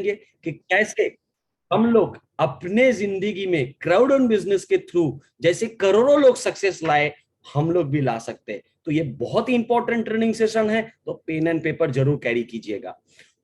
कि कैसे हम लोग अपने जिंदगी में क्राउड ऑन बिजनेस के थ्रू जैसे करोड़ों लोग सक्सेस लाए, हम लोग भी ला सकते हैं। तो ये बहुत ही इंपॉर्टेंट ट्रेनिंग सेशन है, तो पेन एंड पेपर जरूर कैरी कीजिएगा।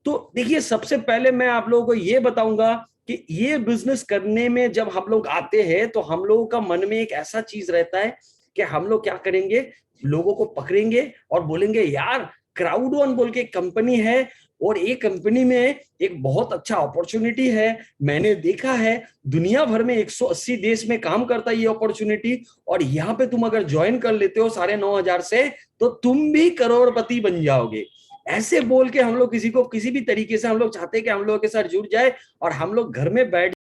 तो देखिए, सबसे पहले मैं आप लोगों को ये बताऊंगा कि ये बिजनेस करने में जब हम लोग आते हैं तो हम लोगों का मन में एक ऐसा चीज रहता है कि हम लोग क्या करेंगे, लोगों को पकड़ेंगे और बोलेंगे यार क्राउड वन बोल के कंपनी है, और ये कंपनी में एक बहुत अच्छा अपॉर्चुनिटी है। मैंने देखा है दुनिया भर में 180 देश में काम करता है ये अपॉर्चुनिटी, और यहाँ पे तुम अगर ज्वाइन कर लेते हो 9,500 से, तो तुम भी करोड़पति बन जाओगे। ऐसे बोल के हम लोग किसी को किसी भी तरीके से हम लोग चाहते हैं कि हम लोगों के साथ जुड़ जाए और हम लोग घर में बैठ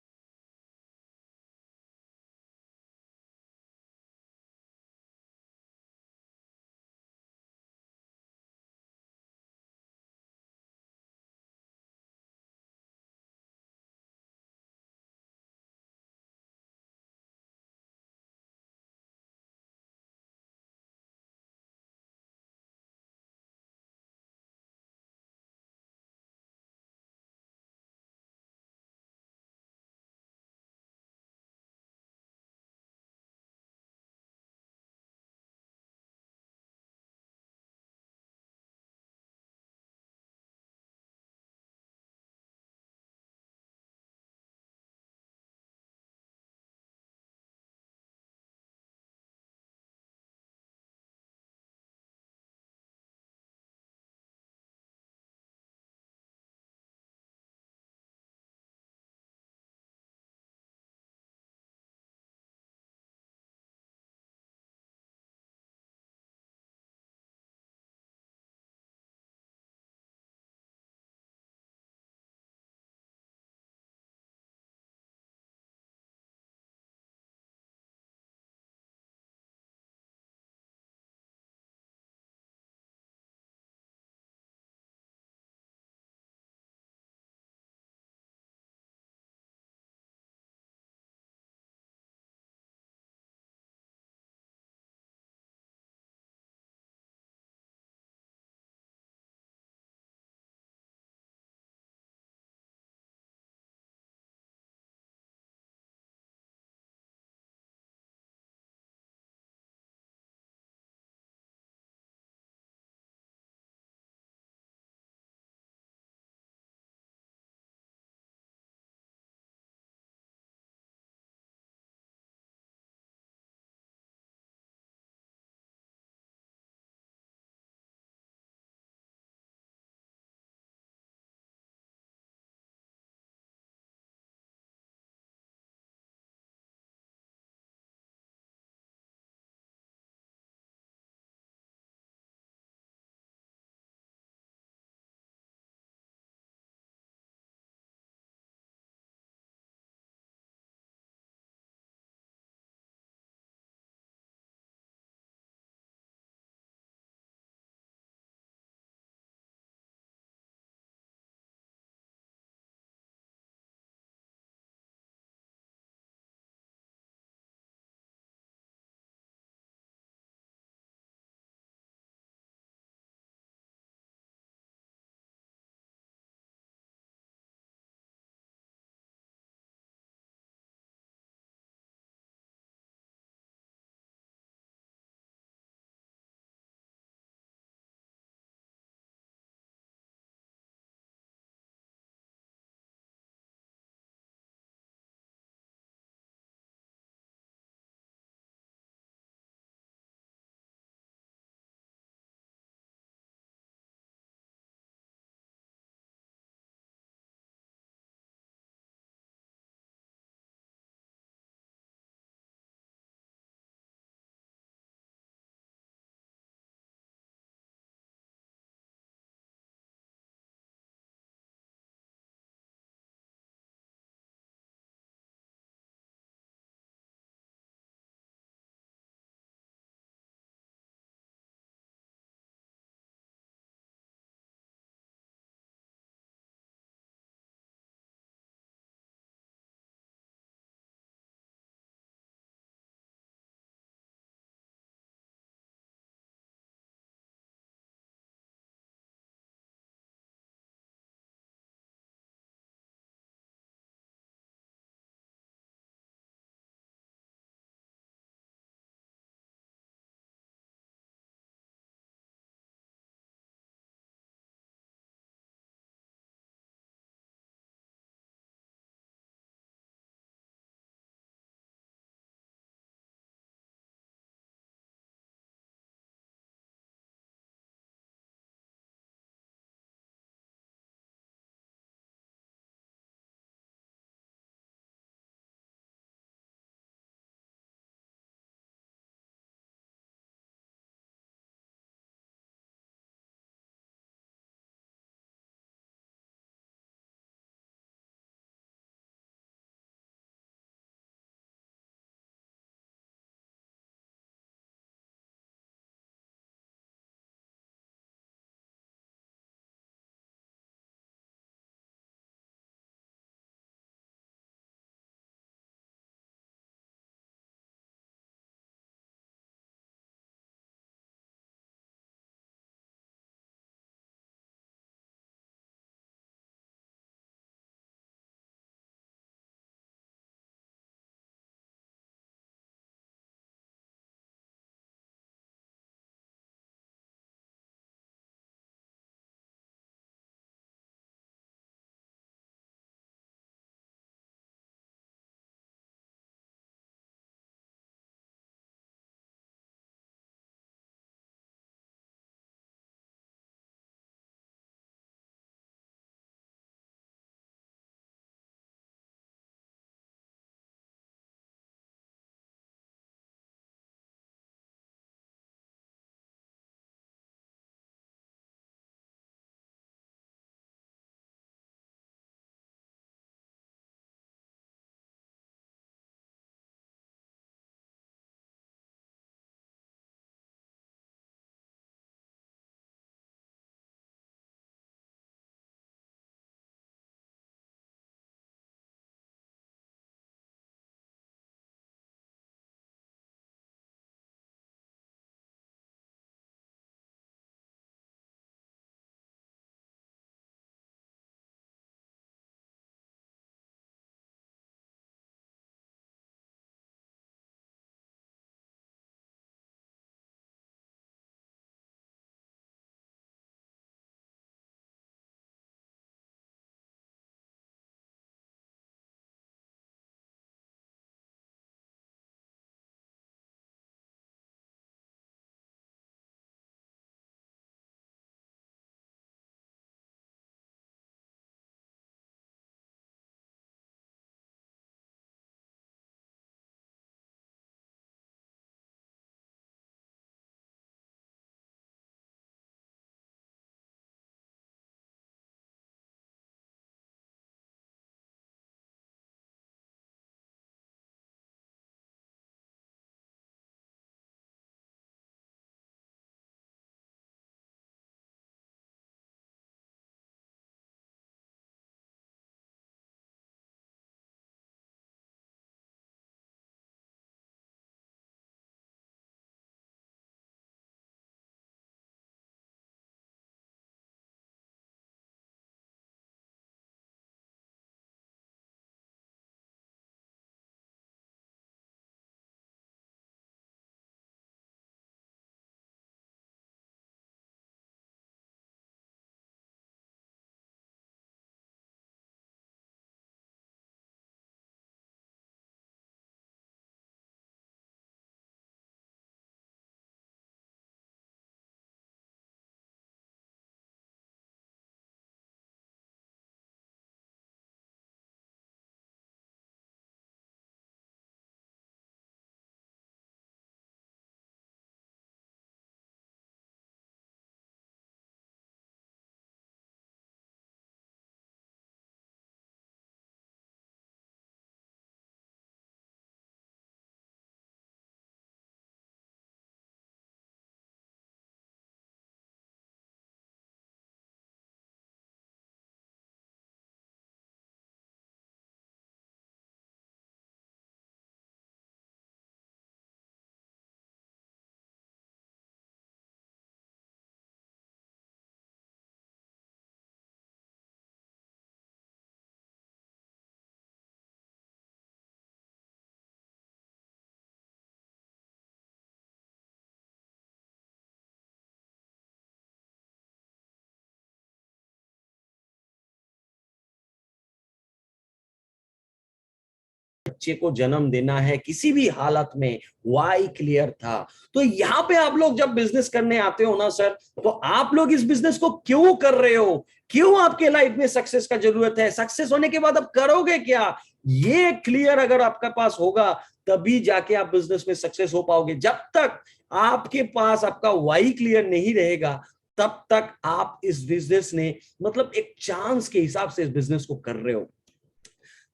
बच्चे को जन्म देना है किसी भी हालत में, वाई क्लियर था। तो यहाँ पे आप लोग जब बिजनेस करने आते हो ना सर, तो आप लोग इस बिजनेस को क्यों कर रहे हो, क्यों आपके लाइफ में सक्सेस का जरूरत है, सक्सेस होने के बाद आप करोगे क्या, ये क्लियर अगर आपका पास होगा तभी जाके आप बिजनेस में सक्सेस हो पाओगे। जब तक आपके पास आपका वाई क्लियर नहीं रहेगा तब तक आप इस बिजनेस ने मतलब एक चांस के हिसाब से इस बिजनेस को कर रहे हो।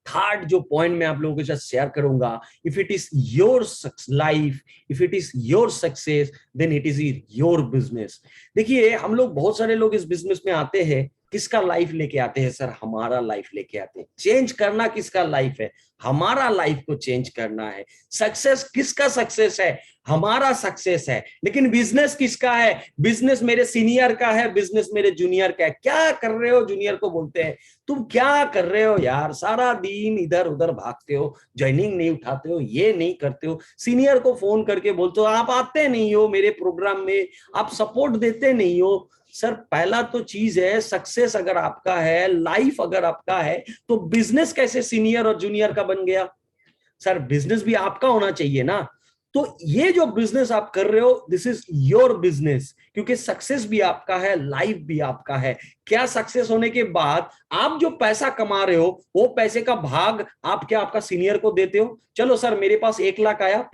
थर्ड जो पॉइंट मैं आप लोगों के साथ शेयर करूंगा, if it is your life, if it is your success, then it is your business. देखिए हम लोग बहुत सारे लोग इस बिजनेस में आते हैं, किसका लाइफ लेके आते हैं सर, हमारा लाइफ लेके आते हैं। चेंज करना किसका लाइफ है, हमारा लाइफ को चेंज करना है। सक्सेस किसका सक्सेस है, हमारा सक्सेस है। लेकिन बिजनेस किसका है, बिजनेस मेरे सीनियर का है, बिजनेस मेरे जूनियर का है। क्या कर रहे हो, जूनियर को बोलते हैं तुम क्या कर रहे हो यार, सारा दिन इधर उधर भागते हो, ज्वाइनिंग नहीं उठाते हो, ये नहीं करते हो, सीनियर को फोन करके बोलते हो आप आते नहीं हो मेरे प्रोग्राम में, आप सपोर्ट देते नहीं हो। सर पहला तो चीज है, सक्सेस अगर आपका है, लाइफ अगर आपका है, तो बिजनेस कैसे सीनियर और जूनियर का बन गया। सर बिजनेस भी आपका होना चाहिए ना। तो ये जो बिजनेस आप कर रहे हो, दिस इज योर बिजनेस, क्योंकि सक्सेस भी आपका है, लाइफ भी आपका है। क्या सक्सेस होने के बाद आप जो पैसा कमा रहे हो, वो पैसे का भाग आप क्या आपका सीनियर को देते हो, चलो सर मेरे पास 1 लाख आया,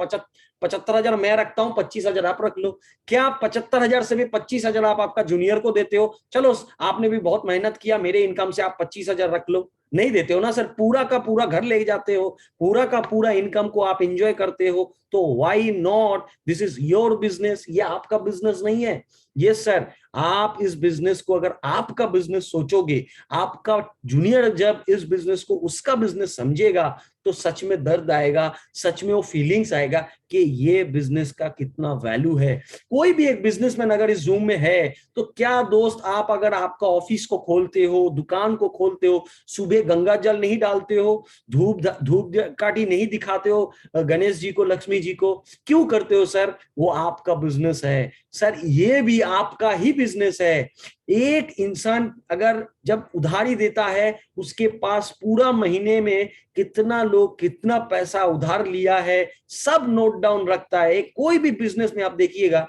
75,000 मैं रखता हूं, 25,000 आप रख लो। क्या 75,000 से भी 25,000 आप आपका जूनियर को देते हो, चलो आपने भी बहुत मेहनत किया, मेरे इनकम से आप 25,000 रख लो, नहीं देते हो ना सर। पूरा का पूरा घर ले जाते हो, पूरा का पूरा इनकम को आप एंजॉय करते हो। तो why not, this is your business, ये आपका बिजनेस नहीं है। यस सर, आप इस बिजनेस को अगर आपका बिजनेस सोचोगे, आपका जूनियर जब इस बिजनेस को उसका बिजनेस समझेगा, तो सच में दर्द आएगा, सच में वो फीलिंग्स आएगा कि ये बिजनेस का कितना वैल्यू है। कोई भी एक बिजनेसमैन अगर इस जूम में है, तो क्या दोस्त आप अगर आपका ऑफिस को खोलते हो, दुकान को खोलते हो, सुबह गंगा जल नहीं डालते हो, धूप काटी नहीं दिखाते हो गणेश जी को, लक्ष्मी जी को, क्यों करते हो सर, वो आपका बिजनेस है सर, ये भी आपका ही बिजनेस है। एक इंसान अगर जब उधारी देता है, उसके पास पूरा महीने में कितना लोग कितना पैसा उधार लिया है सब नोट डाउन रखता है। कोई भी बिजनेस में आप देखिएगा,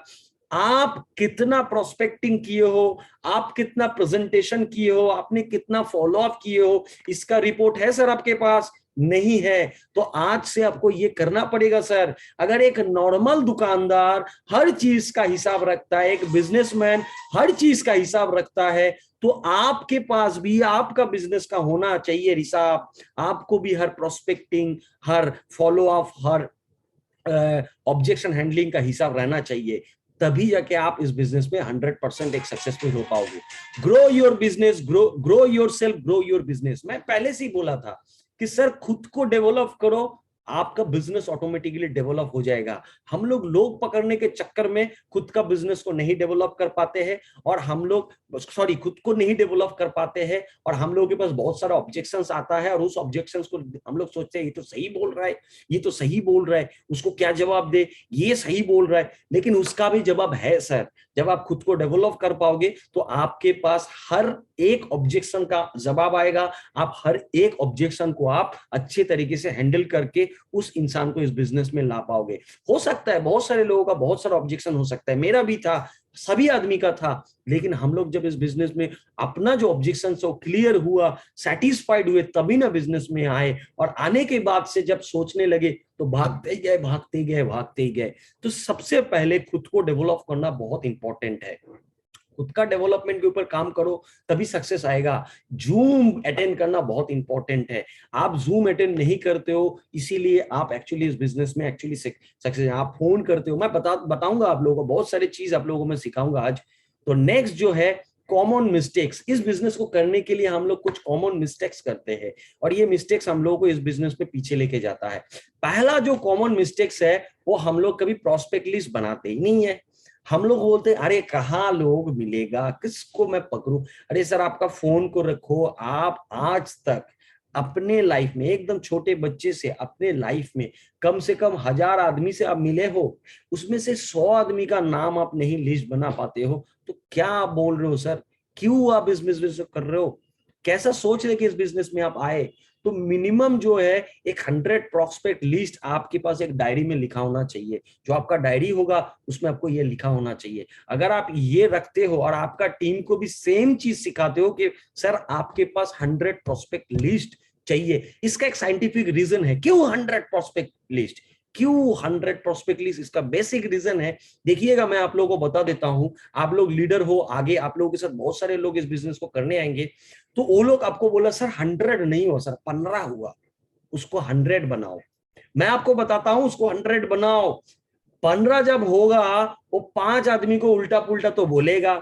आप कितना प्रोस्पेक्टिंग किए हो, आप कितना प्रेजेंटेशन किए हो, आपने कितना फॉलो अप किए हो, इसका रिपोर्ट है सर आपके पास, नहीं है। तो आज से आपको ये करना पड़ेगा सर। अगर एक नॉर्मल दुकानदार हर चीज का हिसाब रखता है, एक बिजनेसमैन हर चीज का हिसाब रखता है, तो आपके पास भी आपका बिजनेस का होना चाहिए हिसाब। आपको भी हर प्रोस्पेक्टिंग, हर फॉलो अप, हर ऑब्जेक्शन हैंडलिंग का हिसाब रहना चाहिए। तभी जाके आप इस बिजनेस में 100% एक सक्सेसफुल हो पाओगे। Grow your business, grow your self, grow your business. मैं पहले से ही बोला था कि सर खुद को डेवलप करो, आपका बिजनेस ऑटोमेटिकली डेवलप हो जाएगा। हम लोग पकड़ने के चक्कर में खुद का बिजनेस को नहीं डेवलप कर पाते हैं, और हम लोग खुद को नहीं डेवलप कर पाते हैं, और हम लोगों के पास बहुत सारा ऑब्जेक्शंस आता है, और उस ऑब्जेक्शंस को हम लोग सोचते हैं ये तो सही बोल रहा है, ये तो सही बोल रहा है, उसको क्या जवाब दे, ये सही बोल रहा है। लेकिन उसका भी जवाब है सर। जब आप खुद को डेवलप कर पाओगे तो आपके पास हर एक ऑब्जेक्शन का जवाब आएगा। आप हर एक ऑब्जेक्शन को आप अच्छे तरीके से हैंडल करके उस इंसान को इस बिजनेस में ला पाओगे। हो सकता है बहुत सारे लोगों का बहुत सारा ऑब्जेक्शन हो सकता है, मेरा भी था, सभी आदमी का था, लेकिन हम लोग जब इस बिजनेस में अपना जो ऑब्जेक्शन है वो क्लियर हुआ, सेटिस्फाइड हुए, तभी ना बिजनेस में आए। और आने के बाद से जब सोचने लगे तो भागते गए भागते गए भागते गए। तो सबसे पहले खुद को डेवलप करना बहुत इंपॉर्टेंट है। खुद का डेवलपमेंट के ऊपर काम करो, तभी सक्सेस आएगा। जूम अटेंड करना बहुत इंपॉर्टेंट है। आप जूम अटेंड नहीं करते हो, इसीलिए आप एक्चुअली इस बिजनेस में एक्चुअली सक्सेस, आप फोन करते हो। मैं बताऊंगा आप लोगों को बहुत सारी चीज, आप लोगों को मैं सिखाऊंगा आज। तो नेक्स्ट जो है कॉमन मिस्टेक्स। इस बिजनेस को करने के लिए हम लोग कुछ कॉमन मिस्टेक्स करते हैं, और ये मिस्टेक्स हम लोगों को इस बिजनेस में पीछे लेके जाता है। पहला जो कॉमन मिस्टेक्स है, वो हम लोग कभी प्रोस्पेक्ट लिस्ट बनाते ही नहीं है। हम लोग बोलते हैं अरे कहाँ लोग मिलेगा, किसको मैं पकड़ूं। अरे सर आपका फोन को रखो, आप आज तक अपने लाइफ में एकदम छोटे बच्चे से अपने लाइफ में कम से कम 1000 आदमी से आप मिले हो, उसमें से 100 आदमी का नाम आप नहीं लिस्ट बना पाते हो, तो क्या आप बोल रहे हो सर, क्यों आप इस बिजनेस कर रहे हो। कैसा सोच लेके इस बिजनेस में आप आए, तो मिनिमम जो है एक 100 प्रोस्पेक्ट लिस्ट आपके पास एक डायरी में लिखा होना चाहिए। जो आपका डायरी होगा उसमें आपको ये लिखा होना चाहिए। अगर आप ये रखते हो और आपका टीम को भी सेम चीज सिखाते हो कि सर आपके पास 100 प्रोस्पेक्ट लिस्ट चाहिए, इसका एक साइंटिफिक रीजन है क्यों 100 प्रोस्पेक्ट लिस्ट, क्यों 100 प्रोस्पेक्ट लिस्ट, इसका बेसिक रीजन है। देखिएगा, मैं आप लोगों को बता देता हूं, आप लोग लीडर हो, आगे आप लोगों के साथ बहुत सारे लोग इस बिजनेस को करने आएंगे, तो वो लोग आपको बोला सर 100 नहीं हुआ सर 15 हुआ, उसको 100 बनाओ। मैं आपको बताता हूं उसको 100 बनाओ। 15 जब होगा, वो 5 आदमी को उल्टा पुल्टा तो बोलेगा,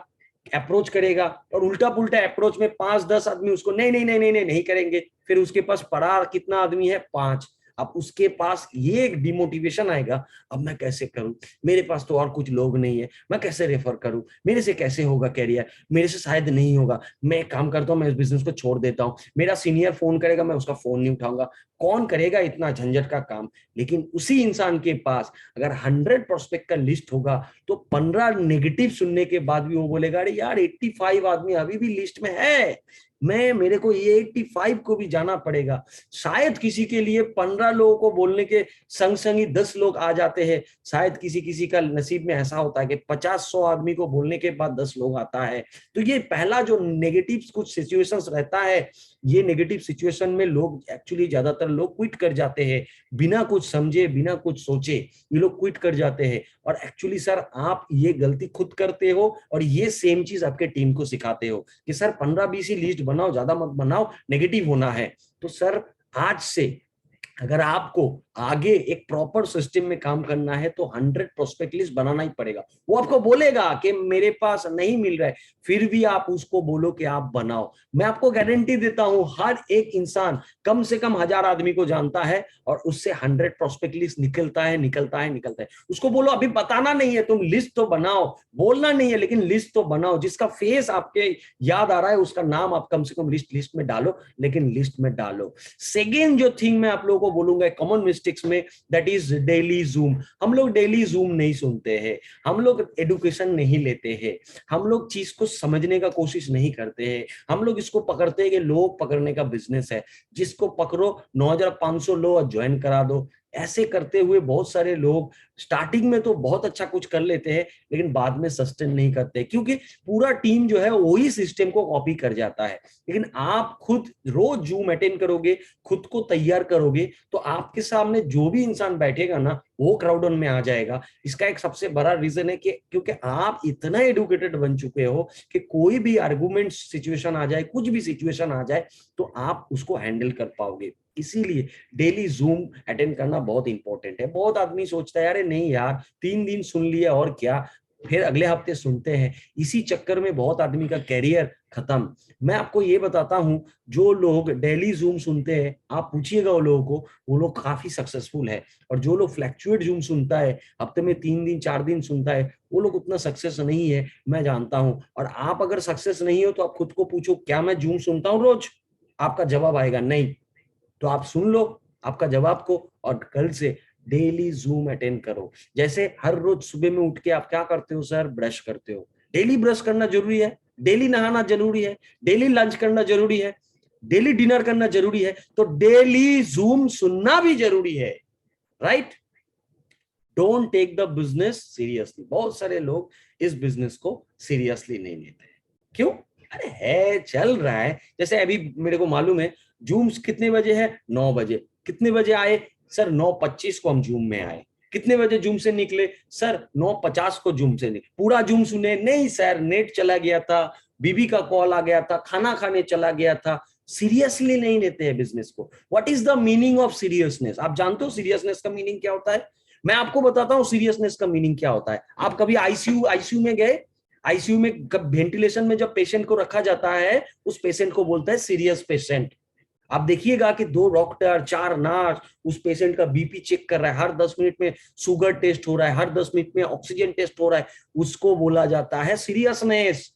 अप्रोच करेगा, और उल्टा पुल्टा अप्रोच में 5-10 आदमी उसको नहीं नहीं नहीं नहीं नहीं नहीं करेंगे। फिर उसके पास पड़ा कितना आदमी है, 5। अब उसके पास ये एक डिमोटिवेशन आएगा, अब मैं कैसे करूं, मेरे पास तो और कुछ लोग नहीं है, मैं कैसे रेफर करूं, मेरे से कैसे होगा कैरियर, मेरे से शायद नहीं होगा, मैं एक काम करता हूं, मैं इस बिजनेस को छोड़ देता हूं, मेरा सीनियर फोन करेगा मैं उसका फोन नहीं उठाऊंगा, कौन करेगा इतना झंझट का काम। लेकिन उसी इंसान के पास अगर 100 प्रोस्पेक्ट का लिस्ट होगा, तो 15 नेगेटिव सुनने के बाद भी वो बोलेगा अरे यार 85 आदमी अभी भी लिस्ट में है, मैं मेरे को ये 85 को भी जाना पड़ेगा। शायद किसी के लिए 15 लोगों को बोलने के संग संग ही 10 लोग आ जाते हैं, शायद किसी किसी का नसीब में ऐसा होता है कि 50-100 आदमी को बोलने के बाद 10 लोग आता है। तो ये पहला जो नेगेटिव कुछ सिचुएशंस रहता है, ये नेगेटिव सिचुएशन में लोग एक्चुअली ज्यादातर लोग क्विट कर जाते हैं, बिना कुछ समझे बिना कुछ सोचे ये लोग क्विट कर जाते हैं। और एक्चुअली सर आप ये गलती खुद करते हो, और ये सेम चीज आपके टीम को सिखाते हो कि सर 15-20 ही लिस्ट बनाओ, ज्यादा मत बनाओ, नेगेटिव होना है। तो सर आज से अगर आपको आगे एक प्रॉपर सिस्टम में काम करना है, तो 100 प्रोस्पेक्ट लिस्ट बनाना ही पड़ेगा। वो आपको बोलेगा कि मेरे पास नहीं मिल रहा है, फिर भी आप उसको बोलो कि आप बनाओ। मैं आपको गारंटी देता हूं हर एक इंसान कम से कम 1000 आदमी को जानता है, और उससे 100 प्रोस्पेक्ट लिस्ट निकलता है निकलता है निकलता है। उसको बोलो अभी बताना नहीं है, तुम लिस्ट तो बनाओ, बोलना नहीं है लेकिन लिस्ट तो बनाओ, जिसका फेस आपके याद आ रहा है उसका नाम आप कम से कम लिस्ट में डालो, लेकिन लिस्ट में डालो। सेकेंड जो थिंग मैं आप लोगों को बोलूंगा कॉमन मिस्टेक्स में, दैट इज डेली जूम। हम लोग डेली जूम नहीं सुनते हैं, हम लोग एडुकेशन नहीं लेते हैं, हम लोग चीज को समझने का कोशिश नहीं करते हैं, हम लोग इसको पकड़ते हैं कि लोग पकड़ने का बिजनेस है, जिसको पकड़ो 9500 लोग ज्वाइन करा दो। ऐसे करते हुए बहुत सारे लोग स्टार्टिंग में तो बहुत अच्छा कुछ कर लेते हैं, लेकिन बाद में सस्टेन नहीं करते, क्योंकि पूरा टीम जो है वही सिस्टम को कॉपी कर जाता है। लेकिन आप खुद रोज जूम अटेंड करोगे, खुद को तैयार करोगे, तो आपके सामने जो भी इंसान बैठेगा ना, वो क्राउड में आ जाएगा। इसका एक सबसे बड़ा रीजन है कि क्योंकि आप इतना एडुकेटेड बन चुके हो कि कोई भी आर्गुमेंट सिचुएशन आ जाए, कुछ भी सिचुएशन आ जाए, तो आप उसको हैंडल कर पाओगे। इसीलिए डेली जूम अटेंड करना बहुत इंपॉर्टेंट है। बहुत आदमी सोचता है अरे नहीं यार 3 दिन सुन लिया और क्या, फिर अगले हफ्ते सुनते हैं, इसी चक्कर में बहुत आदमी का कैरियर खत्म। मैं आपको ये बताता हूं, जो लोग डेली जूम सुनते हैं आप पूछिएगा वो लोगों को, वो लोग काफी सक्सेसफुल है। और जो लोग फ्लैक्चुएट जूम सुनता है, हफ्ते में 3 दिन 4 दिन सुनता है, वो लोग उतना सक्सेस नहीं है, मैं जानता हूं। और आप अगर सक्सेस नहीं हो तो आप खुद को पूछो क्या मैं जूम सुनता हूं रोज, आपका जवाब आएगा नहीं। तो आप सुन लो आपका जवाब को, और कल से डेली जूम अटेंड करो। जैसे हर रोज सुबह में उठ के आप क्या करते हो सर, ब्रश करते हो, डेली ब्रश करना जरूरी है, डेली नहाना जरूरी है, डेली लंच करना जरूरी है, डेली डिनर करना जरूरी है, तो डेली जूम सुनना भी जरूरी है, right. Don't take the business seriously. बहुत सारे लोग इस बिजनेस को सीरियसली नहीं लेते हैं। क्यों? अरे है, चल रहा है। जैसे अभी मेरे को मालूम है जूम कितने बजे है, 9 बजे। कितने बजे आए सर, 9:25 को हम जूम में आए। कितने बजे जूम से निकले सर, 9:50 को जूम से निकले। पूरा जूम सुने नहीं सर, नेट चला गया था, बीबी का कॉल आ गया था, खाना खाने चला गया था। सीरियसली नहीं लेते हैं बिजनेस को। What is the meaning of seriousness? आप जानते हो सीरियसनेस का मीनिंग क्या होता है? मैं आपको बताता हूं सीरियसनेस का मीनिंग क्या होता है। आप कभी आईसीयू में गए? आईसीयू में वेंटिलेशन में जब पेशेंट को रखा जाता है, उस पेशेंट को बोलता है सीरियस पेशेंट। आप देखिएगा कि 2 डॉक्टर 4 नर्स उस पेशेंट का बीपी चेक कर रहा है, हर 10 मिनट में शुगर टेस्ट हो रहा है, हर 10 मिनट में ऑक्सीजन टेस्ट हो रहा है, उसको बोला जाता है सीरियसनेस।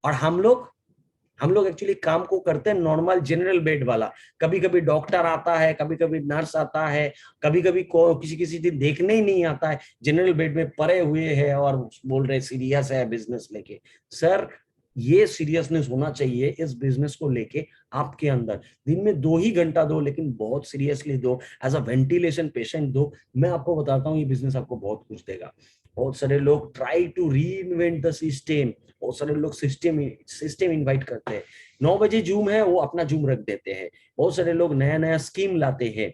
और हम लोग एक्चुअली काम को करते हैं नॉर्मल जनरल बेड वाला। कभी कभी डॉक्टर आता है, कभी कभी नर्स आता है, कभी कभी किसी किसी दिन देखने ही नहीं आता है, जनरल बेड में पड़े हुए हैं और बोल रहे सीरियस है बिजनेस लेके। सर ये सीरियसनेस होना चाहिए इस बिजनेस को लेके आपके अंदर। दिन में 2 ही घंटा दो, लेकिन बहुत सीरियसली दो, एज अ वेंटिलेशन पेशेंट दो। मैं आपको बताता हूँ ये बिजनेस आपको बहुत कुछ देगा। बहुत सारे लोग try to reinvent the system, बहुत सारे लोग सिस्टम सिस्टम इन्वाइट करते हैं। 9 बजे जूम है, वो अपना जूम रख देते हैं। बहुत सारे लोग नया नया स्कीम लाते हैं,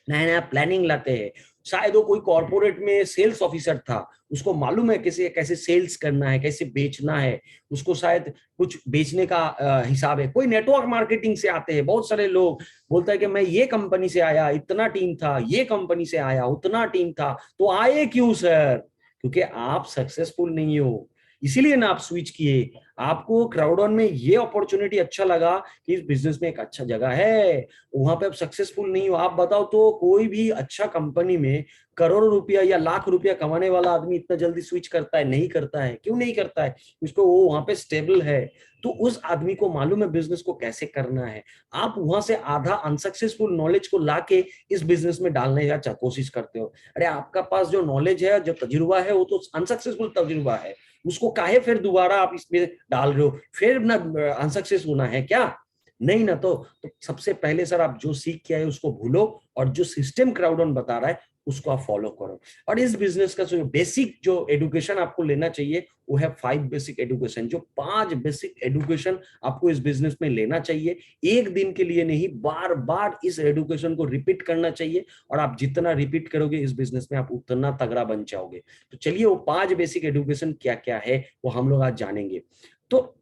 नया नया प्लानिंग लाते हैं। शायद वो कोई कॉर्पोरेट में सेल्स ऑफिसर था, उसको मालूम है कैसे कैसे सेल्स करना है, कैसे बेचना है, उसको शायद कुछ बेचने का हिसाब है। कोई नेटवर्क मार्केटिंग से आते हैं, बहुत सारे लोग बोलता है कि मैं ये कंपनी से आया, इतना टीम था, ये कंपनी से आया, उतना टीम था। तो आए क्यों सर? क्योंकि आप सक्सेसफुल नहीं हो, इसीलिए ना आप स्विच किए। आपको क्राउडॉन में ये अपॉर्चुनिटी अच्छा लगा कि इस बिजनेस में एक अच्छा जगह है, वहां पे आप सक्सेसफुल नहीं हो। आप बताओ तो कोई भी अच्छा कंपनी में करोड़ों रुपया या लाख रुपया कमाने वाला आदमी इतना जल्दी स्विच करता है? नहीं करता है। क्यों नहीं करता है? उसको वो वहां पे स्टेबल है, तो उस आदमी को मालूम है बिजनेस को कैसे करना है। आप वहां से आधा अनसक्सेसफुल नॉलेज को लाके इस बिजनेस में डालने का कोशिश करते हो। अरे आपका पास जो नॉलेज है, जो तजुर्बा है, वो तो अनसक्सेसफुल तजुर्बा है, उसको काहे फिर दोबारा आप इसमें डाल रहे हो? फिर ना अनसक्सेस होना है क्या? नहीं ना। तो सबसे पहले सर आप जो सीख के आए उसको भूलो, और जो सिस्टम क्राउडॉन बता रहा है उसको आप फॉलो करो। और इस बिजनेस का जो बेसिक जो एडुकेशन आपको लेना चाहिए वो है 5 बेसिक एडुकेशन। जो 5 बेसिक एडुकेशन आपको इस बिजनेस में लेना चाहिए, एक दिन के लिए नहीं, बार बार इस एडुकेशन को रिपीट करना चाहिए। और आप जितना रिपीट करोगे इस बिजनेस में आप उतना तगड़ा बन जाओगे। तो चलिए वो 5 बेसिक एडुकेशन क्या क्या है वो हम लोग आज जानेंगे। तो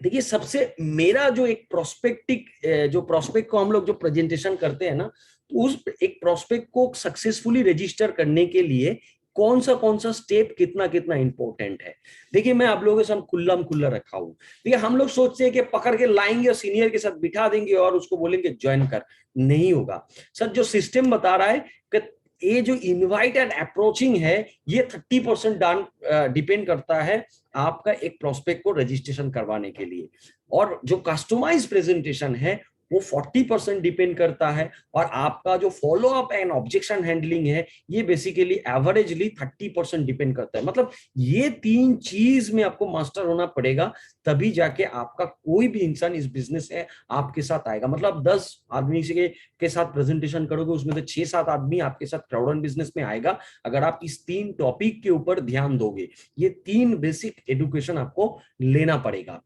देखिए, सबसे मेरा जो एक प्रोस्पेक्टिक जो प्रोस्पेक्ट को हम लोग जो प्रेजेंटेशन करते हैं ना, तो उस एक प्रोस्पेक्ट को सक्सेसफुली रजिस्टर करने के लिए कौन सा स्टेप कितना कितना इंपॉर्टेंट है। देखिए, मैं आप लोगों के साथ खुल्ला रखा हूं। देखिए, हम लोग सोचते हैं कि पकड़ के लाएंगे और सीनियर के साथ बिठा देंगे और उसको बोलेंगे ज्वाइन कर। नहीं होगा सर। जो सिस्टम बता रहा है कि ये जो इनवाइट एंड अप्रोचिंग है, ये 30% डिपेंड करता है आपका एक प्रोस्पेक्ट को रजिस्ट्रेशन करवाने के लिए। और जो कस्टमाइज प्रेजेंटेशन है वो 40% डिपेंड करता है। और आपका जो follow up and objection handling है, ये बेसिकली एवरेजली 30% डिपेंड करता है। मतलब ये 3 चीज में आपको मास्टर होना पड़ेगा, तभी जाके आपका कोई भी इंसान इस बिजनेस है आपके साथ आएगा। मतलब 10 आदमी के साथ प्रेजेंटेशन करोगे, उसमें तो 6-7 आदमी आपके साथ क्राउडन बिजनेस में आएगा, अगर आप इस 3 टॉपिक के ऊपर ध्यान दोगे। ये 3 बेसिक एडुकेशन आपको लेना पड़ेगा।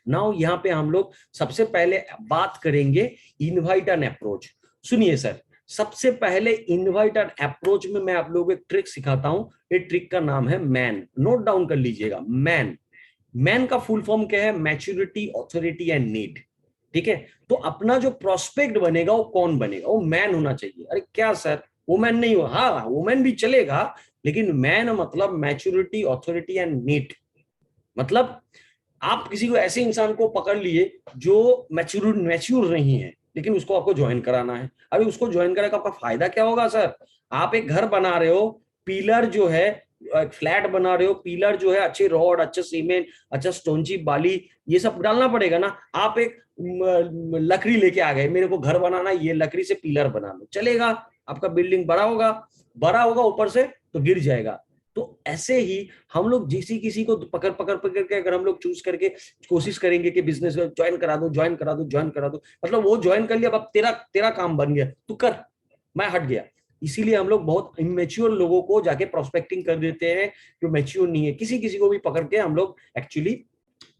नाउ यहाँ पे हम लोग सबसे पहले बात करेंगे इनवाइट एंड अप्रोच। सुनिए सर, सबसे पहले इनवाइट एंड अप्रोच में मैं आप लोगों को एक ट्रिक सिखाता हूं। ये ट्रिक का नाम है मैन। नोट डाउन कर लीजिएगा, मैन। मैन का फुल फॉर्म क्या है? Maturity, authority and need. ठीक है? तो अपना जो प्रोस्पेक्ट बनेगा वो कौन बनेगा? वो मैन होना चाहिए। अरे क्या सर, वुमेन नहीं हो? हाँ, वुमेन भी चलेगा, लेकिन मैन मतलब मैच्योरिटी, ऑथोरिटी एंड नीड। मतलब आप किसी को ऐसे इंसान को पकड़ लिए जो मैच्योर नहीं है, लेकिन उसको आपको ज्वाइन कराना है। अभी उसको ज्वाइन कराने का आपका फायदा क्या होगा सर? आप एक घर बना रहे हो, पिलर जो है, फ्लैट बना रहे हो, पिलर जो है अच्छे रॉड, अच्छा सीमेंट, अच्छा स्टोन चिप बाली, ये सब डालना पड़ेगा ना। आप एक लकड़ी लेके आ गए, मेरे को घर बनाना, ये लकड़ी से पिलर बना लो, चलेगा? आपका बिल्डिंग बड़ा होगा ऊपर से तो गिर जाएगा। तो ऐसे ही हम लोग किसी को पकड़ के अगर हम लोग चूज करके कोशिश करेंगे कि बिजनेस ज्वाइन करा दो, मतलब वो ज्वाइन कर लिया, अब तेरा तेरा काम बन गया, तू कर, मैं हट गया। इसीलिए हम लोग बहुत इमेच्योर लोगों को जाके प्रोस्पेक्टिंग कर देते हैं, जो मैच्योर नहीं है। किसी किसी को भी पकड़ के हम लोग एक्चुअली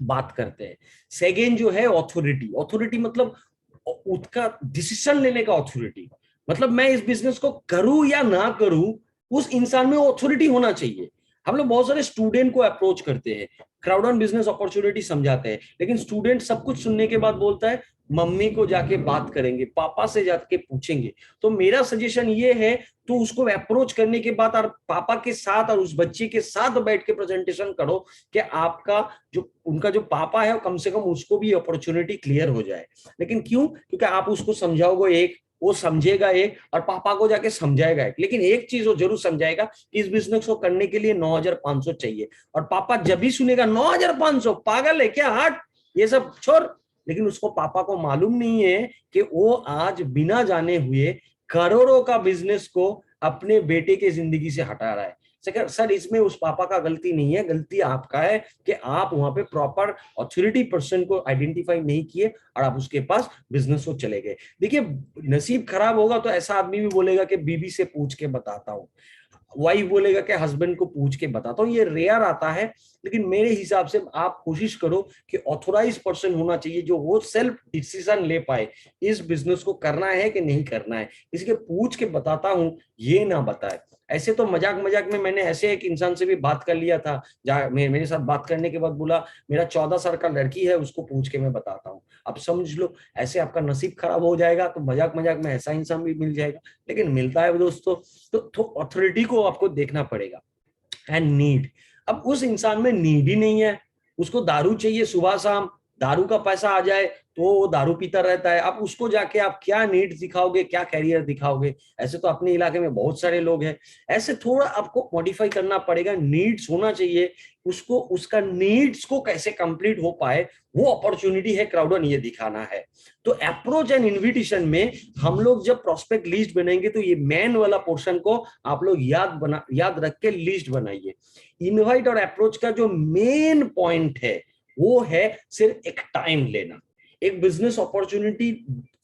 बात करते हैं। सेकेंड जो है ऑथोरिटी। ऑथोरिटी मतलब उसका डिसीजन लेने का ऑथोरिटी। मतलब मैं इस बिजनेस को करूं या ना करूं, उस इंसान में ऑथोरिटी होना चाहिए। हम लोग बहुत सारे स्टूडेंट को अप्रोच करते हैं, क्राउड ऑन बिजनेस अपॉर्चुनिटी समझाते हैं, लेकिन स्टूडेंट सब कुछ सुनने के बाद बोलता है मम्मी को जाके बात करेंगे, पापा से जाके पूछेंगे। तो मेरा सजेशन ये है, तो उसको अप्रोच करने के बाद और पापा के साथ और उस बच्चे के साथ बैठ के प्रेजेंटेशन करो कि आपका जो उनका जो पापा है कम से कम उसको भी अपॉर्चुनिटी क्लियर हो जाए। लेकिन क्यों? क्योंकि आप उसको समझाओगे एक, वो समझेगा एक, और पापा को जाके समझाएगा एक। लेकिन एक चीज वो जरूर समझाएगा, इस बिजनेस को करने के लिए 9,500 चाहिए। और पापा जब भी सुनेगा 9,500, पागल है क्या, हट, ये सब छोड़। लेकिन उसको पापा को मालूम नहीं है कि वो आज बिना जाने हुए करोड़ों का बिजनेस को अपने बेटे के जिंदगी से हटा रहा है। सर इसमें उस पापा का गलती नहीं है, गलती आपका है कि आप वहां पे प्रॉपर अथॉरिटी पर्सन को आइडेंटिफाई नहीं किए और आप उसके पास बिजनेस को चले गए। देखिए, नसीब खराब होगा तो ऐसा आदमी भी बोलेगा कि बीबी से पूछ के बताता हूँ, वाइफ बोलेगा कि हस्बैंड को पूछ के बताता हूँ, ये रेयर आता है। लेकिन मेरे हिसाब से आप कोशिश करो कि ऑथोराइज पर्सन होना चाहिए जो वो सेल्फ डिसीजन ले पाए, इस बिजनेस को करना है कि नहीं करना है, इसके पूछ के बताता हूँ ये ना बताए। ऐसे तो मजाक मजाक में मैंने ऐसे एक इंसान से भी बात कर लिया था, जहाँ मेरे साथ बात करने के बाद बोला मेरा 14 साल का लड़की है, उसको पूछ के मैं बताता हूँ। अब समझ लो, ऐसे आपका नसीब खराब हो जाएगा तो मजाक मजाक में ऐसा इंसान भी मिल जाएगा। लेकिन मिलता है दोस्तों, तो अथॉरिटी को आपको देखना पड़ेगा। एंड नीड, अब उस इंसान में नीड ही नहीं है, उसको दारू चाहिए सुबह शाम, दारू का पैसा आ जाए तो वो दारू पीता रहता है। अब उसको जाके आप क्या नीड्स दिखाओगे, क्या कैरियर दिखाओगे? ऐसे तो अपने इलाके में बहुत सारे लोग हैं। ऐसे थोड़ा आपको मॉडिफाई करना पड़ेगा, नीड्स होना चाहिए उसको, उसका नीड्स को कैसे कंप्लीट हो पाए वो अपॉर्चुनिटी है क्राउडन, ये दिखाना है। तो अप्रोच एंड इन्विटेशन में हम लोग जब प्रोस्पेक्ट लिस्ट बनाएंगे तो ये मेन वाला पोर्शन को आप लोग याद रख के लिस्ट बनाइए। इनवाइट और अप्रोच का जो मेन पॉइंट है वो है सिर्फ एक टाइम लेना। एक बिजनेस अपॉर्चुनिटी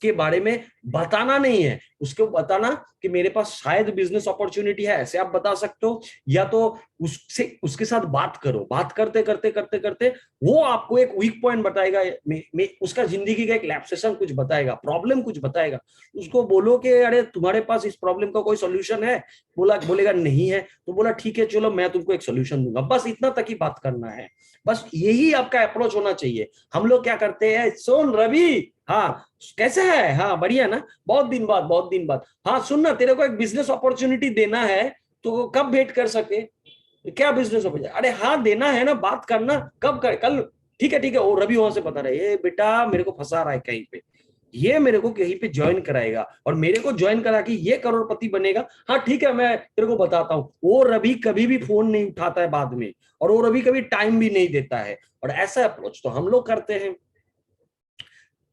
के बारे में बताना नहीं है, उसको बताना कि मेरे पास शायद बिजनेस अपॉर्चुनिटी है, ऐसे आप बता सकते हो। या तो उसके साथ बात करो, बात करते करते करते करते वो आपको एक वीक पॉइंट बताएगा, उसका जिंदगी का एक लैप्सेशन कुछ बताएगा, प्रॉब्लम कुछ बताएगा। उसको बोलो कि अरे तुम्हारे पास इस प्रॉब्लम का कोई सोल्यूशन है? बोलेगा नहीं है, तो बोला ठीक है चलो मैं तुमको एक सोल्यूशन दूंगा। बस इतना तक ही बात करना है, बस यही आपका अप्रोच होना चाहिए। हम लोग क्या करते हैं, सोन रवि हाँ कैसे है, हाँ बढ़िया ना, बहुत दिन बाद, बहुत दिन बाद, हाँ सुन ना तेरे को एक बिजनेस अपॉर्चुनिटी देना है, तो कब भेंट कर सके? क्या बिजनेस अपॉर्चुनिटी? अरे हाँ देना है ना, बात करना, कब कर? कल? ठीक है ठीक है। और रवि वहां से बता रहे, ये बेटा मेरे को फंसा रहा है कहीं पे, ये मेरे को कहीं पे ज्वाइन कराएगा और मेरे को ज्वाइन करा के ये करोड़पति बनेगा। हाँ ठीक है मैं तेरे को बताता हूँ। वो रवि कभी भी फोन नहीं उठाता है बाद में, और वो रवि कभी टाइम भी नहीं देता है। और ऐसा अप्रोच तो हम लोग करते हैं।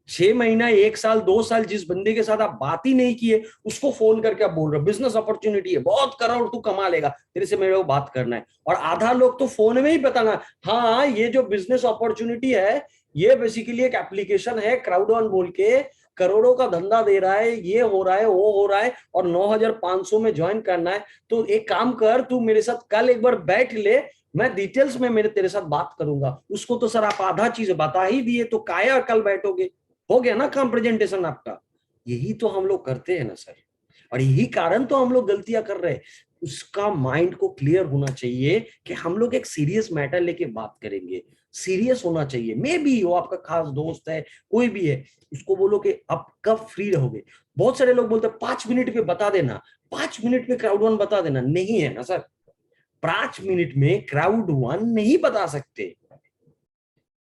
6 महीना, 1 साल, 2 साल जिस बंदे के साथ आप बात ही नहीं किए उसको फोन करके आप बोल रहे हो बिजनेस अपॉर्चुनिटी है, बहुत करोड़ तू कमा लेगा, तेरे से मेरे को बात करना है। और आधा लोग तो फोन में ही बताना, हाँ ये जो बिजनेस अपॉर्चुनिटी है ये बेसिकली एक एप्लीकेशन है, क्राउडऑन बोल के करोड़ों का धंधा दे रहा है, ये हो रहा है वो हो रहा है, और 9,500 में ज्वाइन करना है। तो एक काम कर, तू मेरे साथ कल एक बार बैठ ले, मैं डिटेल्स में मेरे तेरे साथ बात करूंगा। उसको तो सर आप आधा चीज बता ही दिए, तो काया कल बैठोगे? हो गया ना काम प्रेजेंटेशन आपका। यही तो हम लोग करते हैं ना सर, और यही कारण तो हम लोग गलतियां कर रहे हैं। उसका माइंड को क्लियर होना चाहिए कि हम लोग एक सीरियस मैटर लेके बात करेंगे, सीरियस होना चाहिए। मे बी वो आपका खास दोस्त है, कोई भी है, उसको बोलो कि आप कब फ्री रहोगे। बहुत सारे लोग बोलते हैं 5 मिनट में बता देना, 5 मिनट में क्राउड वन बता देना, नहीं है ना सर, 5 मिनट में क्राउड वन नहीं बता सकते।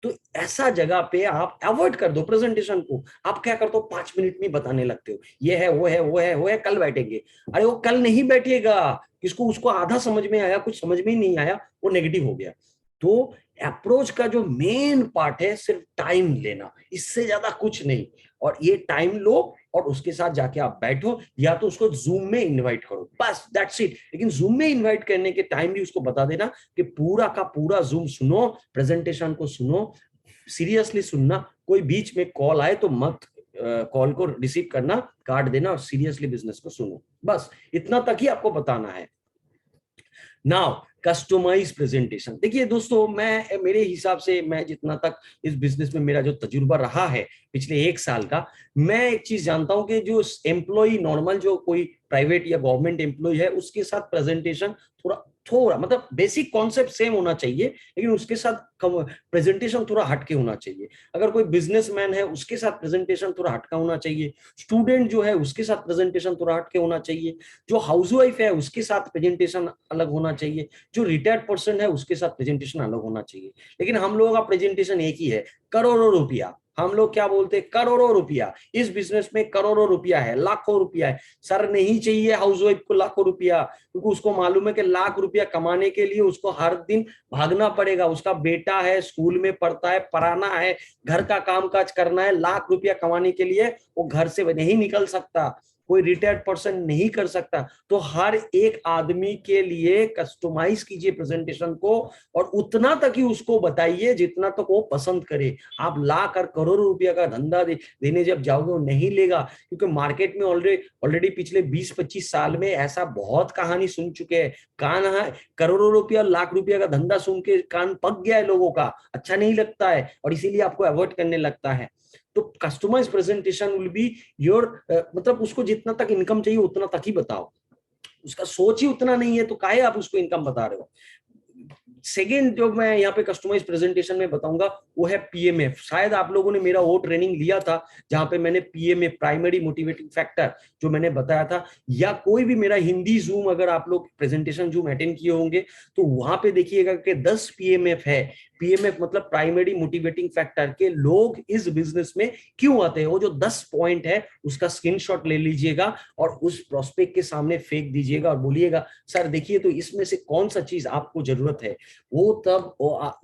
तो ऐसा जगह पे आप अवॉइड कर दो प्रेजेंटेशन को। आप क्या करते हो, 5 मिनट में बताने लगते हो, ये है वो है वो है वो है, कल बैठेंगे। अरे वो कल नहीं बैठेगा, किसको, उसको आधा समझ में आया, कुछ समझ में ही नहीं आया, वो नेगेटिव हो गया। तो अप्रोच का जो मेन पार्ट है सिर्फ टाइम लेना, इससे ज्यादा कुछ नहीं। और ये टाइम लो और उसके साथ जाके आप बैठो, या तो उसको जूम में इनवाइट करो, बस दैट्स इट। लेकिन जूम में इनवाइट करने के टाइम भी उसको बता देना कि पूरा का पूरा जूम सुनो, प्रेजेंटेशन को सुनो, सीरियसली सुनना। कोई बीच में कॉल आए तो मत कॉल को रिसीव करना, काट देना, और सीरियसली बिजनेस को सुनो। बस इतना तक ही आपको बताना है। Now customize presentation. देखिए दोस्तों, मैं मेरे हिसाब से, मैं जितना तक इस बिजनेस में मेरा जो तजुर्बा रहा है पिछले 1 साल का, मैं एक चीज जानता हूं कि जो एम्प्लॉय नॉर्मल, जो कोई प्राइवेट या गवर्नमेंट एम्प्लॉय है, उसके साथ प्रेजेंटेशन थोड़ा थोड़ा मतलब बेसिक कॉन्सेप्ट सेम होना चाहिए, लेकिन उसके साथ प्रेजेंटेशन थोड़ा हटके होना चाहिए। अगर कोई बिजनेसमैन है उसके साथ प्रेजेंटेशन थोड़ा हटका होना चाहिए। स्टूडेंट जो है उसके साथ प्रेजेंटेशन थोड़ा हटके होना चाहिए। जो हाउसवाइफ है उसके साथ प्रेजेंटेशन अलग होना चाहिए। जो रिटायर्ड पर्सन है उसके साथ प्रेजेंटेशन अलग होना चाहिए। लेकिन हम लोगों का प्रेजेंटेशन एक ही है, करोड़ों रुपया। हम लोग क्या बोलते हैं, करोड़ों रुपया। इस बिजनेस में करोड़ों रुपया है, लाखों रुपया है। सर नहीं चाहिए हाउसवाइफ को लाखों रुपया, क्योंकि उसको मालूम है कि लाख रुपया कमाने के लिए उसको हर दिन भागना पड़ेगा। उसका बेटा है, स्कूल में पढ़ता है, पढ़ाना है, घर का काम काज करना है। लाख रुपया कमाने के लिए वो घर से नहीं निकल सकता। कोई रिटायर्ड पर्सन नहीं कर सकता। तो हर एक आदमी के लिए कस्टमाइज कीजिए प्रेजेंटेशन को, और उतना तक ही उसको बताइए जितना तक वो पसंद करे। आप ला कर करोड़ों रुपया का धंधा देने जब जाओगे वो नहीं लेगा, क्योंकि मार्केट में ऑलरेडी पिछले 20-25 साल में ऐसा बहुत कहानी सुन चुके हैं। कान करोड़ों रुपया लाख रुपया का धंधा सुन के कान पक गया है लोगों का, अच्छा नहीं लगता है और इसीलिए आपको अवॉइड करने लगता है। तो customize presentation will be your, मतलब उसको जितना तक इनकम चाहिए उतना तक ही बताओ, उसका सोच ही उतना नहीं है तो काहे आप उसको इनकम बता रहे हो। सेकेंड जो मैं यहाँ पे कस्टमाइज प्रेजेंटेशन में बताऊंगा वो है पीएमएफ। शायद आप लोगों ने मेरा वो ट्रेनिंग लिया था जहां पे मैंने पीएमएफ, प्राइमरी मोटिवेटिंग फैक्टर, जो मैंने बताया था, या कोई भी मेरा हिंदी जूम अगर आप लोग प्रेजेंटेशन जूम अटेंड किए होंगे तो वहां पे देखिएगा कि 10 पीएमएफ है। पीएमएफ मतलब प्राइमरी मोटिवेटिंग फैक्टर के लोग इस बिजनेस में क्यों आते हैं। वो जो 10 पॉइंट है उसका स्क्रीनशॉट ले लीजिएगा और उस प्रोस्पेक्ट के सामने फेंक दीजिएगा और बोलिएगा सर देखिए तो इसमें से कौन सा चीज आपको जरूरत है। वो तब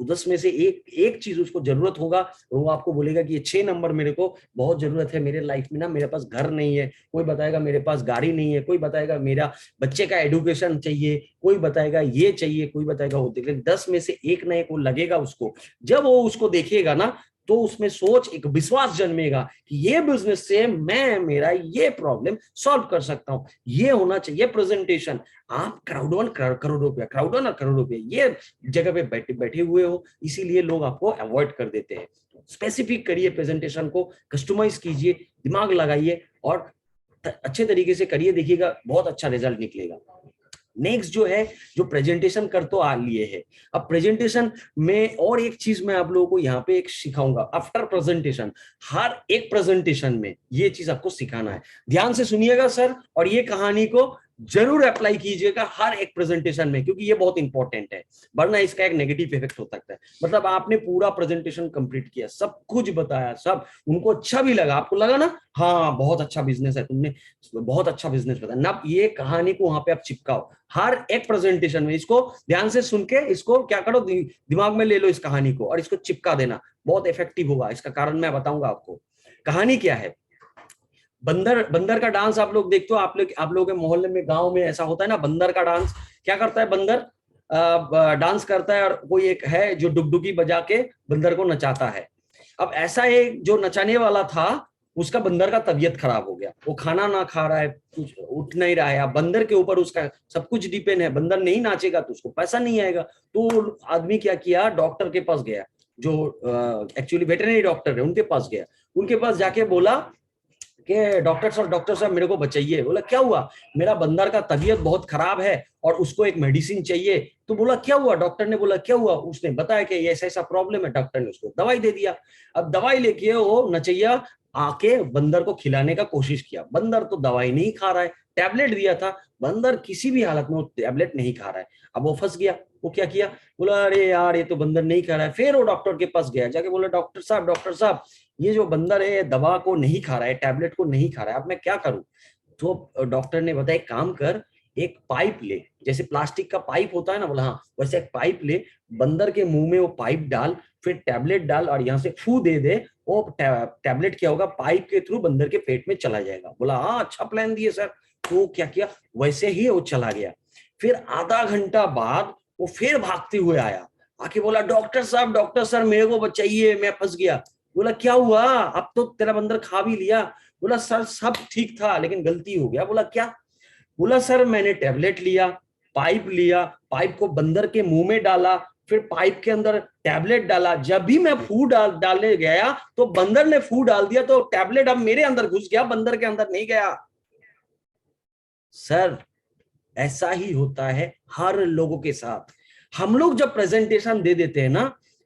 10 में से एक चीज उसको जरूरत होगा, वो आपको बोलेगा कि ये 6 नंबर मेरे को बहुत जरूरत है मेरे लाइफ में ना, मेरे पास घर नहीं है, कोई बताएगा मेरे पास गाड़ी नहीं है, कोई बताएगा मेरा बच्चे का एडुकेशन चाहिए, कोई बताएगा ये चाहिए, कोई बताएगा वो। लेकिन 10 में से एक ना एक वो लगेगा उसको। जब वो उसको देखेगा ना तो उसमें सोच, एक विश्वास जन्मेगा कि ये बिजनेस से मैं मेरा ये प्रॉब्लम सॉल्व कर सकता हूं। ये होना चाहिए प्रेजेंटेशन। आप क्राउड वन करोड़ रुपया, क्राउड वन और करोड़ रुपया ये जगह पे बैठे हुए हो, इसीलिए लोग आपको अवॉइड कर देते हैं। स्पेसिफिक करिए प्रेजेंटेशन को, कस्टमाइज कीजिए, दिमाग लगाइए और अच्छे तरीके से करिए, देखिएगा बहुत अच्छा रिजल्ट निकलेगा। नेक्स्ट जो है, जो प्रेजेंटेशन कर तो आ लिए है, अब प्रेजेंटेशन में और एक चीज मैं आप लोगों को यहाँ पे एक सिखाऊंगा। आफ्टर प्रेजेंटेशन, हर एक प्रेजेंटेशन में ये चीज आपको सिखाना है। ध्यान से सुनिएगा सर, और ये कहानी को जरूर अप्लाई कीजिएगा हर एक प्रेजेंटेशन में, क्योंकि ये बहुत इंपॉर्टेंट है, वरना इसका एक नेगेटिव इफेक्ट हो सकता है। मतलब आपने पूरा प्रेजेंटेशन कंप्लीट किया, सब कुछ बताया, सब उनको अच्छा भी लगा, आपको लगा ना हाँ बहुत अच्छा बिजनेस है, तुमने बहुत अच्छा बिजनेस बताया ना, ये कहानी को वहां पे आप चिपकाओ हर एक प्रेजेंटेशन में। इसको ध्यान से सुन के इसको क्या करो, दिमाग में ले लो इस कहानी को और इसको चिपका देना, बहुत इफेक्टिव होगा। इसका कारण मैं बताऊंगा आपको। कहानी क्या है, बंदर का डांस आप लोग देखते हो, आप लोग के मोहल्ले में, गांव में ऐसा होता है ना, बंदर का डांस। क्या करता है बंदर, डांस करता है, और कोई एक है जो डुगडुगी बजा के बंदर को नचाता है। अब ऐसा एक जो नचाने वाला था, उसका बंदर का तबीयत खराब हो गया, वो खाना ना खा रहा है, कुछ उठ नहीं रहा है। अब बंदर के ऊपर उसका सब कुछ डिपेंड है, बंदर नहीं नाचेगा तो उसको पैसा नहीं आएगा। तो आदमी क्या किया, डॉक्टर के पास गया, जो एक्चुअली वेटरनरी डॉक्टर है उनके पास गया। उनके पास जाके बोला कि डॉक्टर साहब मेरे को बचाइए। बोला क्या हुआ, मेरा बंदर का तबीयत बहुत खराब है और उसको एक मेडिसिन चाहिए। तो बोला क्या हुआ, डॉक्टर ने बोला क्या हुआ, उसने बताया कि ऐसा ऐसा प्रॉब्लम है। डॉक्टर ने उसको दवाई दे दिया। अब दवाई लेके वो नचैया आके बंदर को खिलाने का कोशिश किया, बंदर तो दवाई नहीं खा रहा है। टैबलेट दिया था, बंदर किसी भी हालत में वो टैबलेट नहीं खा रहा है। अब वो फंस गया, वो क्या किया, बोला अरे यार ये तो बंदर नहीं खा रहा है। फिर वो डॉक्टर के पास गया, जाके बोला डॉक्टर साहब ये जो बंदर है दवा को नहीं खा रहा है, टैबलेट को नहीं खा रहा है, अब मैं क्या करूं। तो डॉक्टर ने बताया एक काम कर, एक पाइप ले, जैसे प्लास्टिक का पाइप होता है ना, बोला हाँ वैसे एक पाइप ले, बंदर के मुंह में वो पाइप डाल, फिर टैबलेट डाल और यहाँ से फू दे दे, वो टैबलेट क्या होगा पाइप के थ्रू बंदर के पेट में चला जाएगा। बोला हाँ अच्छा प्लान दिए सर। तो क्या किया, वैसे ही वो चला गया। फिर आधा घंटा बाद वो फिर भागते हुए आया, आके बोला डॉक्टर सर मेरे को बचाइए, मैं फंस गया। बोला क्या हुआ, अब तो तेरा बंदर खा भी लिया। बोला सर सब ठीक था लेकिन गलती हो गया। बोला क्या, बोला सर मैंने टैबलेट लिया, पाइप को बंदर के मुंह में डाला, फिर पाइप के अंदर टैबलेट डाला। जब भी मैं फू डालने गया तो बंदर ने फू डाल दिया, तो टैबलेट अब मेरे अंदर घुस गया, बंदर के अंदर नहीं गया। सर ऐसा ही होता है हर लोगों के साथ। हम लोग जब प्रेजेंटेशन दे देते हैं ना,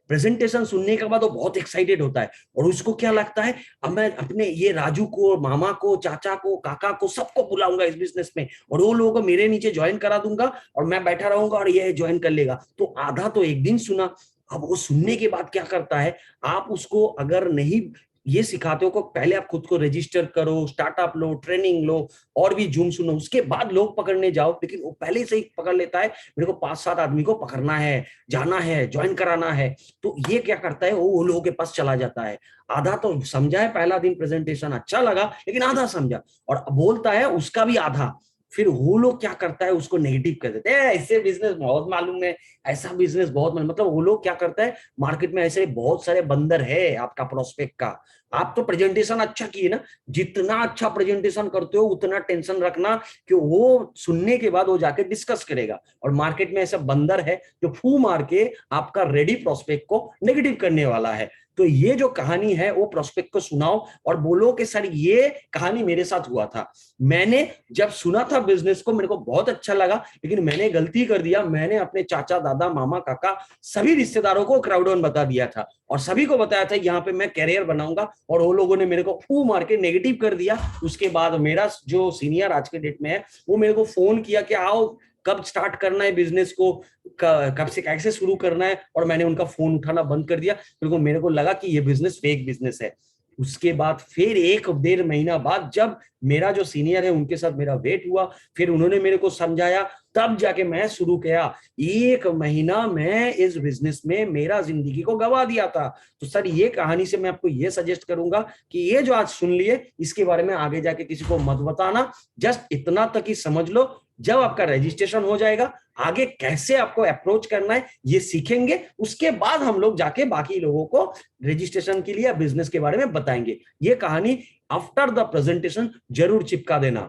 प्रेजेंटेशन सुनने के बाद वो बहुत एक्साइटेड होता है और उसको क्या लगता है, अब मैं अपने ये राजू को, मामा को, चाचा को, काका को, सबको बुलाऊंगा इस बिजनेस में और वो लोगों को मेरे नीचे ज्वाइन करा दूंगा और मैं बैठा रहूंगा और ये ज्वाइन कर लेगा। तो आधा तो एक दिन सुना, अब वो सुनने के बाद क्या करता है, आप उसको अगर नहीं ये सिखाते हो को पहले आप खुद को रजिस्टर करो, स्टार्टअप लो, ट्रेनिंग लो, और भी जूम सुनो, उसके बाद लोग पकड़ने जाओ। लेकिन वो पहले से ही पकड़ लेता है, मेरे को 5-7 आदमी को पकड़ना है, जाना है, ज्वाइन कराना है। तो ये क्या करता है, वो लोगों के पास चला जाता है, आधा तो समझा है, पहला दिन प्रेजेंटेशन अच्छा लगा लेकिन आधा समझा, और बोलता है उसका भी आधा। फिर वो लोग क्या करता है, उसको नेगेटिव कर देते हैं, ऐसे बिजनेस बहुत मालूम है, ऐसा बिजनेस बहुत मालूम। मतलब वो लोग क्या करता है, मार्केट में ऐसे बहुत सारे बंदर है आपका प्रोस्पेक्ट का। आप तो प्रेजेंटेशन अच्छा किए ना, जितना अच्छा प्रेजेंटेशन करते हो उतना टेंशन रखना कि वो सुनने के बाद वो जाके डिस्कस करेगा। और मार्केट में ऐसा बंदर है जो फू मार के आपका रेडी प्रोस्पेक्ट को नेगेटिव करने वाला है। तो ये जो कहानी है वो प्रोस्पेक्ट को सुनाओ और बोलो कि सर ये कहानी मेरे साथ हुआ था, मैंने जब सुना था बिजनेस को मेरे को बहुत अच्छा लगा, लेकिन मैंने गलती कर दिया, मैंने अपने चाचा, दादा, मामा, काका सभी रिश्तेदारों को क्राउड बता दिया था, और सभी को बताया था यहाँ पे मैं कैरियर बनाऊंगा, और वो लोगों ने मेरे को फू मार के नेगेटिव कर दिया। उसके बाद मेरा जो सीनियर आज के डेट में है वो मेरे को फोन किया कि आओ कब स्टार्ट करना है बिजनेस को, कब से कैसे शुरू करना है, और मैंने उनका फोन उठाना बंद कर दिया, क्योंकि मेरे को लगा कि ये बिजनेस फेक बिजनेस है। उसके बाद फिर 1-1.5 महीना बाद जब मेरा जो सीनियर है उनके साथ मेरा वेट हुआ, फिर उन्होंने मेरे को समझाया, तब जाके मैं शुरू किया। 1 महीना मैं इस बिजनेस में मेरा जिंदगी को गवा दिया था। तो सर ये कहानी से मैं आपको ये सजेस्ट करूंगा कि ये जो आज सुन लिए इसके बारे में आगे जाके किसी को मत बताना, जस्ट इतना तक ही समझ लो। जब आपका रजिस्ट्रेशन हो जाएगा, आगे कैसे आपको अप्रोच करना है ये सीखेंगे, उसके बाद हम लोग जाके बाकी लोगों को रजिस्ट्रेशन के लिए या बिजनेस के बारे में बताएंगे। ये कहानी आफ्टर द प्रेजेंटेशन जरूर चिपका देना।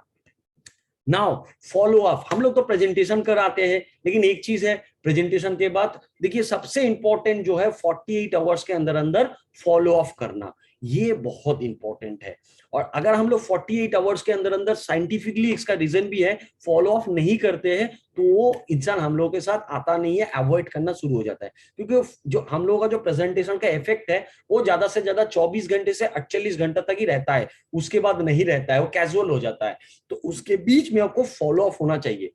नाउ फॉलो अप, हम लोग तो प्रेजेंटेशन कराते हैं, लेकिन एक चीज है प्रेजेंटेशन के बाद, देखिए सबसे इंपॉर्टेंट जो है 48 आवर्स के अंदर अंदर फॉलो अप करना, ये बहुत इंपॉर्टेंट है। और अगर हम लोग 48 आवर्स के अंदर अंदर, साइंटिफिकली इसका रीजन भी है, फॉलो अप नहीं करते हैं तो वो इंसान हम लोगों के साथ आता नहीं है, अवॉइड करना शुरू हो जाता है। क्योंकि जो हम लोगों का जो प्रेजेंटेशन का इफेक्ट है वो ज्यादा से ज्यादा 24 घंटे से 48 घंटा तक ही रहता है, उसके बाद नहीं रहता है, वो कैजुअल हो जाता है। तो उसके बीच में आपको फॉलो अप होना चाहिए।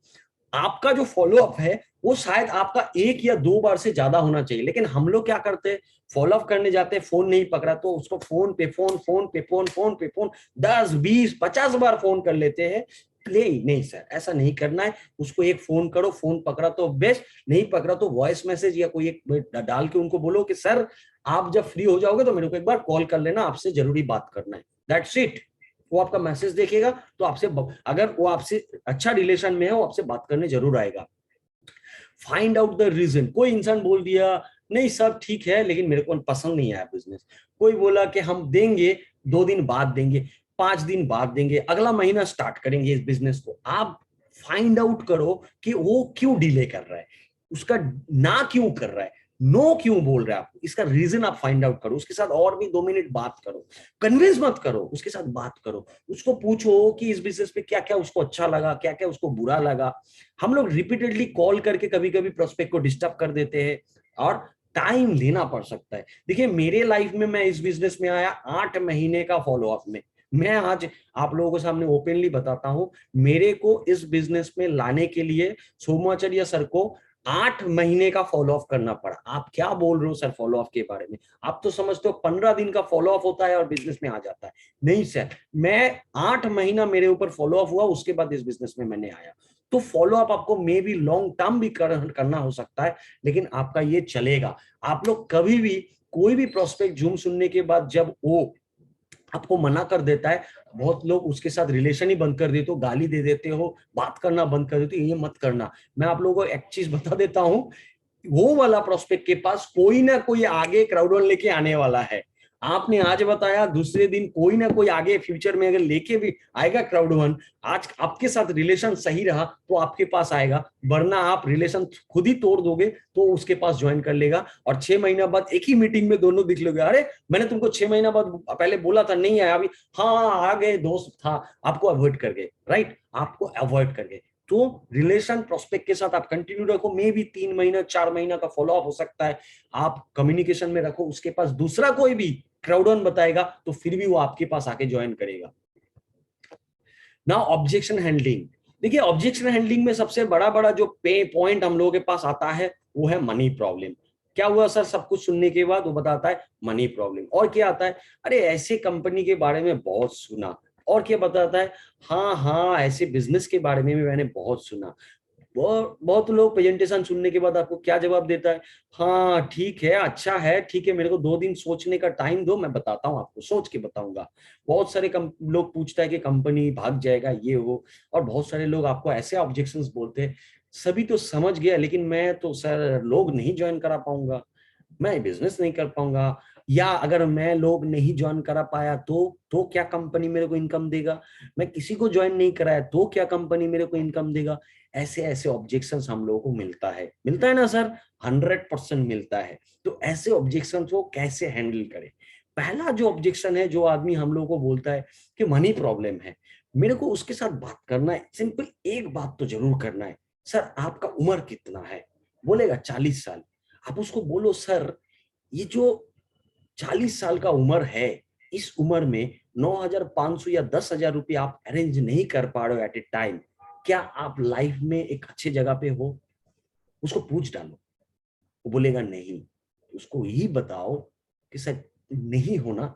आपका जो फॉलो अप है वो शायद आपका 1 या 2 बार से ज्यादा होना चाहिए, लेकिन हम लोग क्या करते हैं, फॉलो अप करने जाते हैं, फोन नहीं पकड़ा तो उसको फोन पे फोन, फोन पे फोन, फोन पे फोन 10-20-50 बार फोन कर लेते हैं। नहीं सर, ऐसा नहीं करना है। उसको एक फोन करो, फोन पकड़ा तो बेस्ट, नहीं पकड़ा तो वॉइस मैसेज या कोई एक डाल के उनको बोलो कि सर आप जब फ्री हो जाओगे तो मेरे को एक बार कॉल कर लेना, आपसे जरूरी बात करना है। That's it. वो आपका मैसेज देखेगा तो आपसे, अगर वो आपसे अच्छा रिलेशन में है, वो आपसे बात करने जरूर आएगा। Find out the reason. कोई इंसान बोल दिया नहीं सब ठीक है लेकिन मेरे को पसंद नहीं आया बिजनेस, कोई बोला कि हम देंगे 2 दिन बाद देंगे, 5 दिन बाद देंगे, अगला महीना स्टार्ट करेंगे इस बिजनेस को। आप फाइंड आउट करो कि वो क्यों डिले कर रहा है, उसका ना क्यों कर रहा है, नो क्यों बोल रहे हैं आप, इसका रीजन आप फाइंड आउट करो, उसके साथ और भी 2 मिनट बात करो, कन्विंस मत करो, उसके साथ बात करो, उसको पूछो कि इस बिजनेस पे क्या क्या उसको अच्छा लगा, क्या क्या उसको बुरा लगा। हम लोग रिपीटेडली कॉल करके कभी कभी प्रोस्पेक्ट को डिस्टर्ब कर देते हैं, और टाइम लेना पड़ सकता है। देखिए मेरे लाइफ में, मैं इस बिजनेस में आया 8 महीने का फॉलो अप में, मैं आज आप लोगों के सामने ओपनली बताता हूं, मेरे को इस बिजनेस में लाने के लिए सोमाचार्य सर को 8 महीने का फॉलो अप करना पड़ा। आप क्या बोल रहे हो सर फॉलो अप के बारे में, आप तो समझते हो 15 दिन का फॉलो अप होता है और बिजनेस में आ जाता है। नहीं सर, मैं 8 महीना मेरे ऊपर फॉलो अप हुआ, उसके बाद इस बिजनेस में मैंने आया। तो फॉलो अप आपको मे बी लॉन्ग टर्म भी करना हो सकता है, लेकिन आपका ये चलेगा। आप लोग कभी भी कोई भी प्रोस्पेक्ट जूम सुनने के बाद जब वो आपको मना कर देता है, बहुत लोग उसके साथ रिलेशन ही बंद कर देते हो, गाली दे देते हो, बात करना बंद कर देते हो, ये मत करना। मैं आप लोगों को एक चीज बता देता हूं, वो वाला प्रोस्पेक्ट के पास कोई ना कोई आगे क्राउड लेके आने वाला है। आपने आज बताया, दूसरे दिन कोई ना कोई आगे फ्यूचर में अगर लेके भी आएगा क्राउड वन, आज आपके साथ रिलेशन सही रहा तो आपके पास आएगा, वरना आप रिलेशन खुद ही तोड़ दोगे तो उसके पास ज्वाइन कर लेगा, और 6 महीना बाद एक ही मीटिंग में दोनों दिख लोगे, अरे मैंने तुमको 6 महीना बाद पहले बोला था, नहीं आया अभी, हाँ आ गए, दोस्त था, आपको अवॉइड कर गए, राइट, आपको अवॉइड कर गए। तो रिलेशन प्रोस्पेक्ट के साथ आप कंटिन्यू रखो, मे भी 3 महीना 4 महीना का फॉलो अप हो सकता है, आप कम्युनिकेशन में रखो, उसके पास दूसरा कोई भी क्राउड ऑन बताएगा तो फिर भी वो आपके पास आके ज्वाइन करेगा। ना ऑब्जेक्शन हैंडलिंग, देखिए ऑब्जेक्शन हैंडलिंग में सबसे बड़ा बड़ा जो पे पॉइंट हम लोगों के पास आता है वो है मनी प्रॉब्लम। क्या हुआ सर? सब कुछ सुनने के बाद वो बताता है मनी प्रॉब्लम। और क्या आता है? अरे ऐसे कंपनी के बारे में बहुत सुना। और क्या बताता है? हाँ हाँ, ऐसे बिजनेस के बारे में भी मैंने बहुत सुना। बहुत बहुत लोग प्रेजेंटेशन सुनने के बाद आपको क्या जवाब देता है? हाँ ठीक है, अच्छा है, ठीक है, मेरे को 2 दिन सोचने का टाइम दो, मैं बताता हूँ आपको, सोच के बताऊंगा। बहुत सारे लोग पूछता है कि कंपनी भाग जाएगा ये हो। और बहुत सारे लोग आपको ऐसे ऑब्जेक्शंस बोलते हैं, सभी तो समझ गया, लेकिन मैं तो सर लोग नहीं ज्वाइन करा पाऊंगा, मैं बिजनेस नहीं कर पाऊंगा। या अगर मैं लोग नहीं ज्वाइन करा पाया तो क्या कंपनी मेरे को इनकम देगा? मैं किसी को ज्वाइन नहीं कराया तो क्या कंपनी मेरे को इनकम देगा? ऐसे ऐसे ऑब्जेक्शंस हम लोगों को मिलता है ना सर? 100% मिलता है। तो ऐसे ऑब्जेक्शंस को कैसे हैंडल करें? पहला जो ऑब्जेक्शन है, जो आदमी हम लोगों को बोलता है कि मनी प्रॉब्लम है, मेरे को उसके साथ बात करना है। सिंपल एक बात तो जरूर करना है, सर आपका उम्र कितना है? बोलेगा 40 साल। आप उसको बोलो, सर ये जो 40 साल का उम्र है, इस उम्र में 9,500 या 10,000 रुपये आप अरेंज नहीं कर पा रहे हो एट ए टाइम, क्या आप लाइफ में एक अच्छी जगह पे हो? उसको पूछ डालो। वो बोलेगा नहीं। उसको यही बताओ कि सर नहीं होना,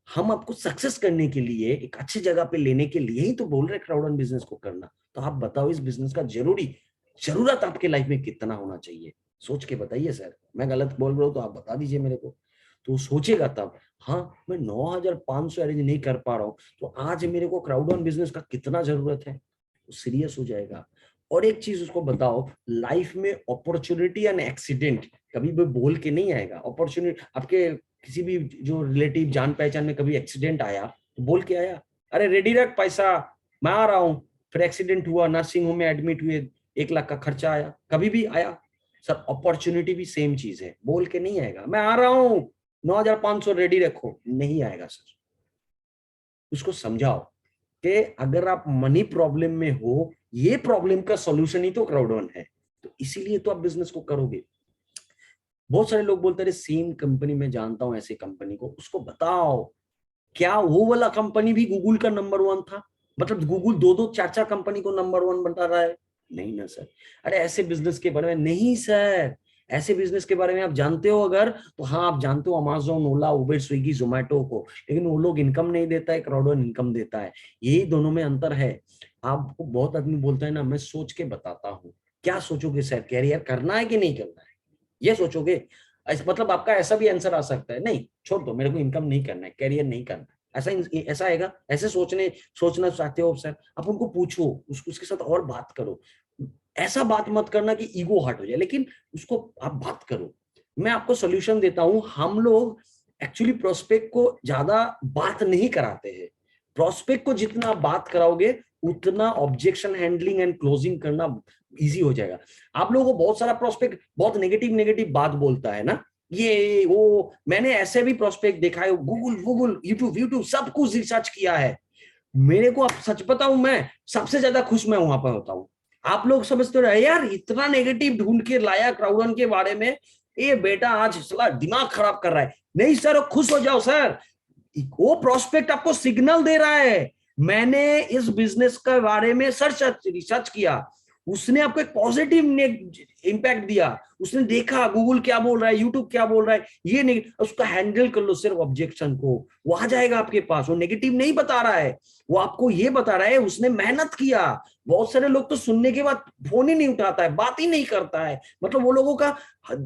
हम आपको सक्सेस करने के लिए, एक अच्छी जगह पे लेने के लिए ही तो बोल रहे क्राउड एंड बिजनेस को करना। तो आप बताओ इस बिजनेस का जरूरत आपके लाइफ में कितना होना चाहिए? सोच के बताइए सर, मैं गलत बोल रहा हूँ तो आप बता दीजिए मेरे को। तो सोचेगा तब, हाँ मैं 9,500 अरेंज नहीं कर पा रहा हूँ, तो आज मेरे को क्राउड ऑन बिजनेस का कितना जरूरत है? तो सीरियस हो जाएगा। और एक चीज उसको बताओ, लाइफ में अपॉर्चुनिटी एंड एक्सीडेंट कभी भी बोल के नहीं आएगा। अपॉर्चुनिटी आपके किसी भी जो रिलेटिव जान पहचान में कभी एक्सीडेंट आया तो बोल के आया, अरे रेडी रख पैसा, मैं आ रहा हूं। फिर एक्सीडेंट हुआ, नर्सिंग होम में एडमिट हुए, 1 लाख का खर्चा आया, कभी भी आया? सर अपॉर्चुनिटी भी सेम चीज है, बोल के नहीं आएगा, मैं आ रहा हूं 9,500 रेडी रखो, नहीं आएगा सर। उसको समझाओ कि अगर आप मनी प्रॉब्लम में हो, ये प्रॉब्लम का सॉल्यूशन ही तो क्राउड वन है, तो इसीलिए तो आप बिजनेस को करोगे। बहुत सारे लोग बोलते हैं सेम कंपनी में जानता हूं ऐसे कंपनी को, उसको बताओ क्या वो वाला कंपनी भी गूगल का नंबर 1 था? मतलब गूगल दो दो चार चार कंपनी को नंबर 1 बता रहा है? नहीं ना सर। अरे ऐसे बिजनेस के बारे में नहीं सर, ऐसे बिजनेस के बारे में आप जानते हो अगर, तो हाँ आप जानते हो अमेजोन, ओला, उबेर, स्विगी, जोमेटो को, लेकिन वो लोग इनकम नहीं देता है, क्राउडवन इनकम देता है। यही दोनों में अंतर है। आपको बहुत आदमी बोलता है ना, मैं सोच के बताता हूँ। क्या सोचोगे सर, कैरियर करना है कि नहीं करना है, ये सोचोगे? मतलब आपका ऐसा भी आंसर आ सकता है, नहीं छोड़ दो, मेरे को इनकम नहीं करना है, कैरियर नहीं करना है, ऐसा आएगा? ऐसे सोचना चाहते हो सर? आप उनको पूछो, उसके साथ और बात करो। ऐसा बात मत करना कि ईगो हर्ट हो जाए, लेकिन उसको आप बात करो। मैं आपको सोल्यूशन देता हूं। हम लोग एक्चुअली प्रोस्पेक्ट को ज्यादा बात नहीं कराते हैं। प्रोस्पेक्ट को जितना बात कराओगे, उतना ऑब्जेक्शन हैंडलिंग एंड क्लोजिंग करना इजी हो जाएगा। आप लोगों को बहुत सारा प्रोस्पेक्ट बहुत नेगेटिव नेगेटिव बात बोलता है ना, ये वो, मैंने ऐसे भी प्रोस्पेक्ट देखा है, गूगल गूगल यूट्यूब यूट्यूब सब कुछ रिसर्च किया है। मेरे को आप सच बताऊं, मैं सबसे ज्यादा खुश मैं वहां पर होता हूं। आप लोग समझते रहे यार, इतना नेगेटिव ढूंढ के लाया क्राउडन के बारे में, ये बेटा आज साला दिमाग खराब कर रहा है। नहीं सर, खुश हो जाओ सर, वो प्रोस्पेक्ट आपको सिग्नल दे रहा है, मैंने इस बिजनेस के बारे में रिसर्च किया, उसने आपको एक पॉजिटिव इंपैक्ट दिया, उसने देखा गूगल क्या बोल रहा है, यूट्यूब क्या बोल रहा है, ये नहीं, उसका हैंडल कर लो सिर्फ ऑब्जेक्शन को, वो आ जाएगा आपके पास। वो नेगेटिव नहीं बता रहा है, वो आपको ये बता रहा है उसने मेहनत किया। बहुत सारे लोग तो सुनने के बाद फोन ही नहीं उठाता है, बात ही नहीं करता है, मतलब वो लोगों का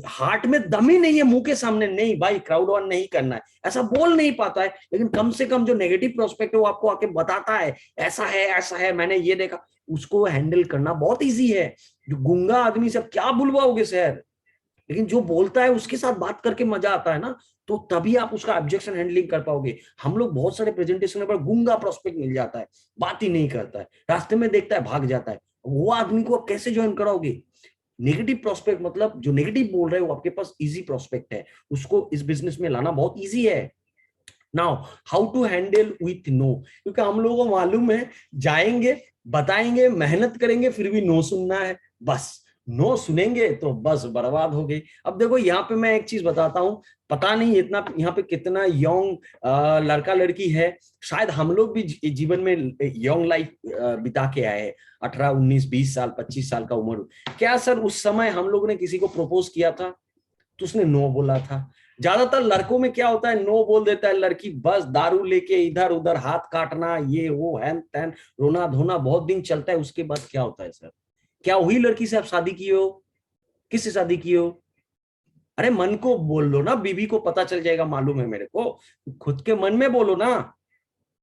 हार्ट में दम ही नहीं है, मुंह के सामने नहीं भाई क्राउड वन नहीं करना है, ऐसा बोल नहीं पाता है। लेकिन कम से कम जो नेगेटिव प्रोस्पेक्ट है वो आपको आके बताता है, ऐसा है मैंने ये देखा, उसको हैंडल करना बहुत ईजी है। जो गूंगा आदमी से क्या बुलवाओगे सर, लेकिन जो बोलता है उसके साथ बात करके मजा आता है ना, तो तभी आप उसका ऑब्जेक्शन हैंडलिंग कर पाओगे। हम लोग बहुत सारे प्रेजेंटेशन पर गूंगा प्रोस्पेक्ट मिल जाता है, बात ही नहीं करता है, रास्ते में देखता है भाग जाता है, वो आदमी को आप कैसे ज्वाइन कराओगे? नेगेटिव प्रोस्पेक्ट मतलब जो नेगेटिव बोल रहे हैं वो आपके पास इजी प्रोस्पेक्ट है, उसको इस बिजनेस में लाना बहुत इजी है। Now how to handle with no, क्योंकि हम लोगों को मालूम है, जाएंगे बताएंगे मेहनत करेंगे फिर भी नो सुनना है, बस नो सुनेंगे तो बस बर्बाद हो गई। अब देखो यहाँ पे मैं एक चीज बताता हूँ, पता नहीं इतना यहाँ पे कितना यंग लड़का लड़की है, शायद हम लोग भी जीवन में यंग लाइफ बिता के आए हैं, 18 19 20 साल 25 साल का उम्र। क्या सर उस समय हम लोग ने किसी को प्रपोज किया था? तो उसने नो बोला था। ज्यादातर लड़कों में क्या होता है, नो बोल देता है लड़की, बस दारू लेके इधर उधर हाथ काटना, ये वो हैन तैन, रोना धोना बहुत दिन चलता है। उसके बाद क्या होता है सर? क्या वही लड़की से आप शादी किए हो? किससे शादी किए हो? अरे मन को बोल लो ना, बीबी को पता चल जाएगा, मालूम है मेरे को, खुद के मन में बोलो ना।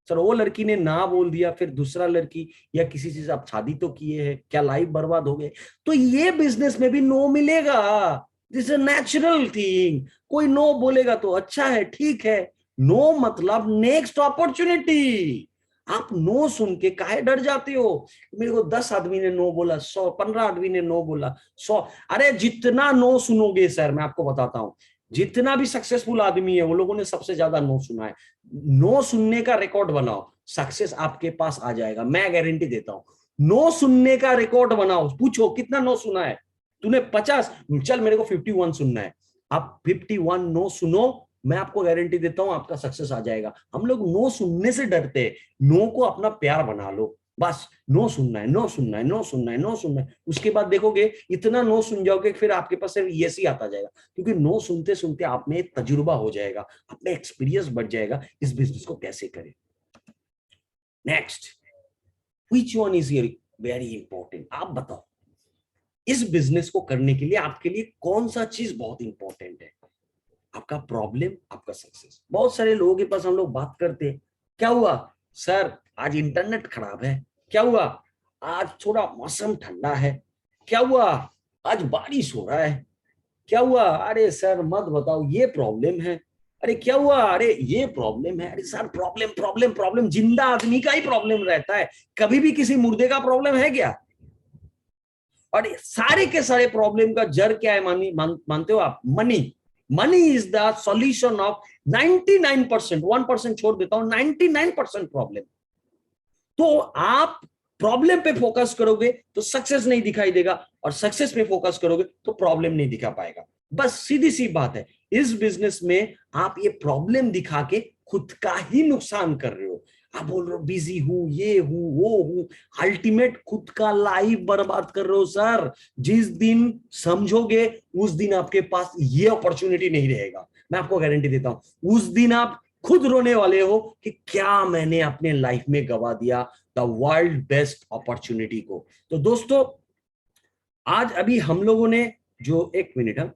सर वो लड़की ने ना बोल दिया, फिर दूसरा लड़की या किसी से आप शादी तो किए हैं, क्या लाइफ बर्बाद हो गए? तो ये बिजनेस में भी नो मिलेगा। This is natural thing. कोई नो बोलेगा तो अच्छा है, ठीक है। नो मतलब नेक्स्ट अपॉर्चुनिटी। आप नो सुन के काहे डर जाते हो? मेरे को 10 आदमी ने नो बोला, 100, 15 आदमी ने नो बोला, 100। अरे जितना नो सुनोगे सर, मैं आपको बताता हूं, जितना भी सक्सेसफुल आदमी है वो लोगों ने सबसे ज्यादा नो सुना है। नो सुनने का रिकॉर्ड बनाओ, सक्सेस आपके पास आ जाएगा, मैं गारंटी देता हूं। नो सुनने का रिकॉर्ड बनाओ, पूछो कितना नो सुना है तूने? 50, चल मेरे को 51 सुनना है। आप 51 नो सुनो, मैं आपको गारंटी देता हूं आपका सक्सेस आ जाएगा। हम लोग नो सुनने से डरते हैं। नो को अपना प्यार बना लो, बस नो सुनना है, नो सुनना है, नो सुनना है, नो सुनना है। उसके बाद देखोगे इतना नो सुन जाओगे, फिर आपके पास सिर्फ यस ही आता जाएगा, क्योंकि नो सुनते सुनते आप में तजुर्बा हो जाएगा, अपना एक्सपीरियंस बढ़ जाएगा इस बिजनेस को कैसे करें। Next, which one is very important? आप बताओ, इस बिजनेस को करने के लिए आपके लिए कौन सा चीज बहुत इंपॉर्टेंट है? आपका प्रॉब्लम, आपका सक्सेस। बहुत सारे लोगों के पास हम लोग बात करते हैं, क्या हुआ सर, आज इंटरनेट खराब है। क्या हुआ, आज थोड़ा मौसम ठंडा है। क्या हुआ, आज बारिश हो रहा है। क्या हुआ, अरे सर मत बताओ, ये प्रॉब्लम है। अरे क्या हुआ, अरे ये प्रॉब्लम है। अरे सर प्रॉब्लम प्रॉब्लम प्रॉब्लम, जिंदा आदमी का ही प्रॉब्लम रहता है, कभी भी किसी मुर्दे का प्रॉब्लम है क्या? और सारे के सारे प्रॉब्लम का जड़ क्या है, मानते हो आप? Money. Money is the solution of 99%, 1% छोड़ देता हूं, 99% प्रॉब्लम। तो आप प्रॉब्लम पे फोकस करोगे तो सक्सेस नहीं दिखाई देगा, और सक्सेस पे फोकस करोगे तो प्रॉब्लम नहीं दिखा पाएगा। बस सीधी सी बात है। इस बिजनेस में आप ये प्रॉब्लम दिखा के खुद का ही नुकसान कर रहे हो। आप बोल रहे हो बिजी हूं, ये हूं, वो हूं, अल्टीमेट खुद का लाइफ बर्बाद कर रहे हो सर। जिस दिन समझोगे उस दिन आपके पास ये अपॉर्चुनिटी नहीं रहेगा, मैं आपको गारंटी देता हूं। उस दिन आप खुद रोने वाले हो कि क्या मैंने अपने लाइफ में गवा दिया द वर्ल्ड बेस्ट अपॉर्चुनिटी को। तो दोस्तों, आज अभी हम लोगों ने जो, एक मिनट,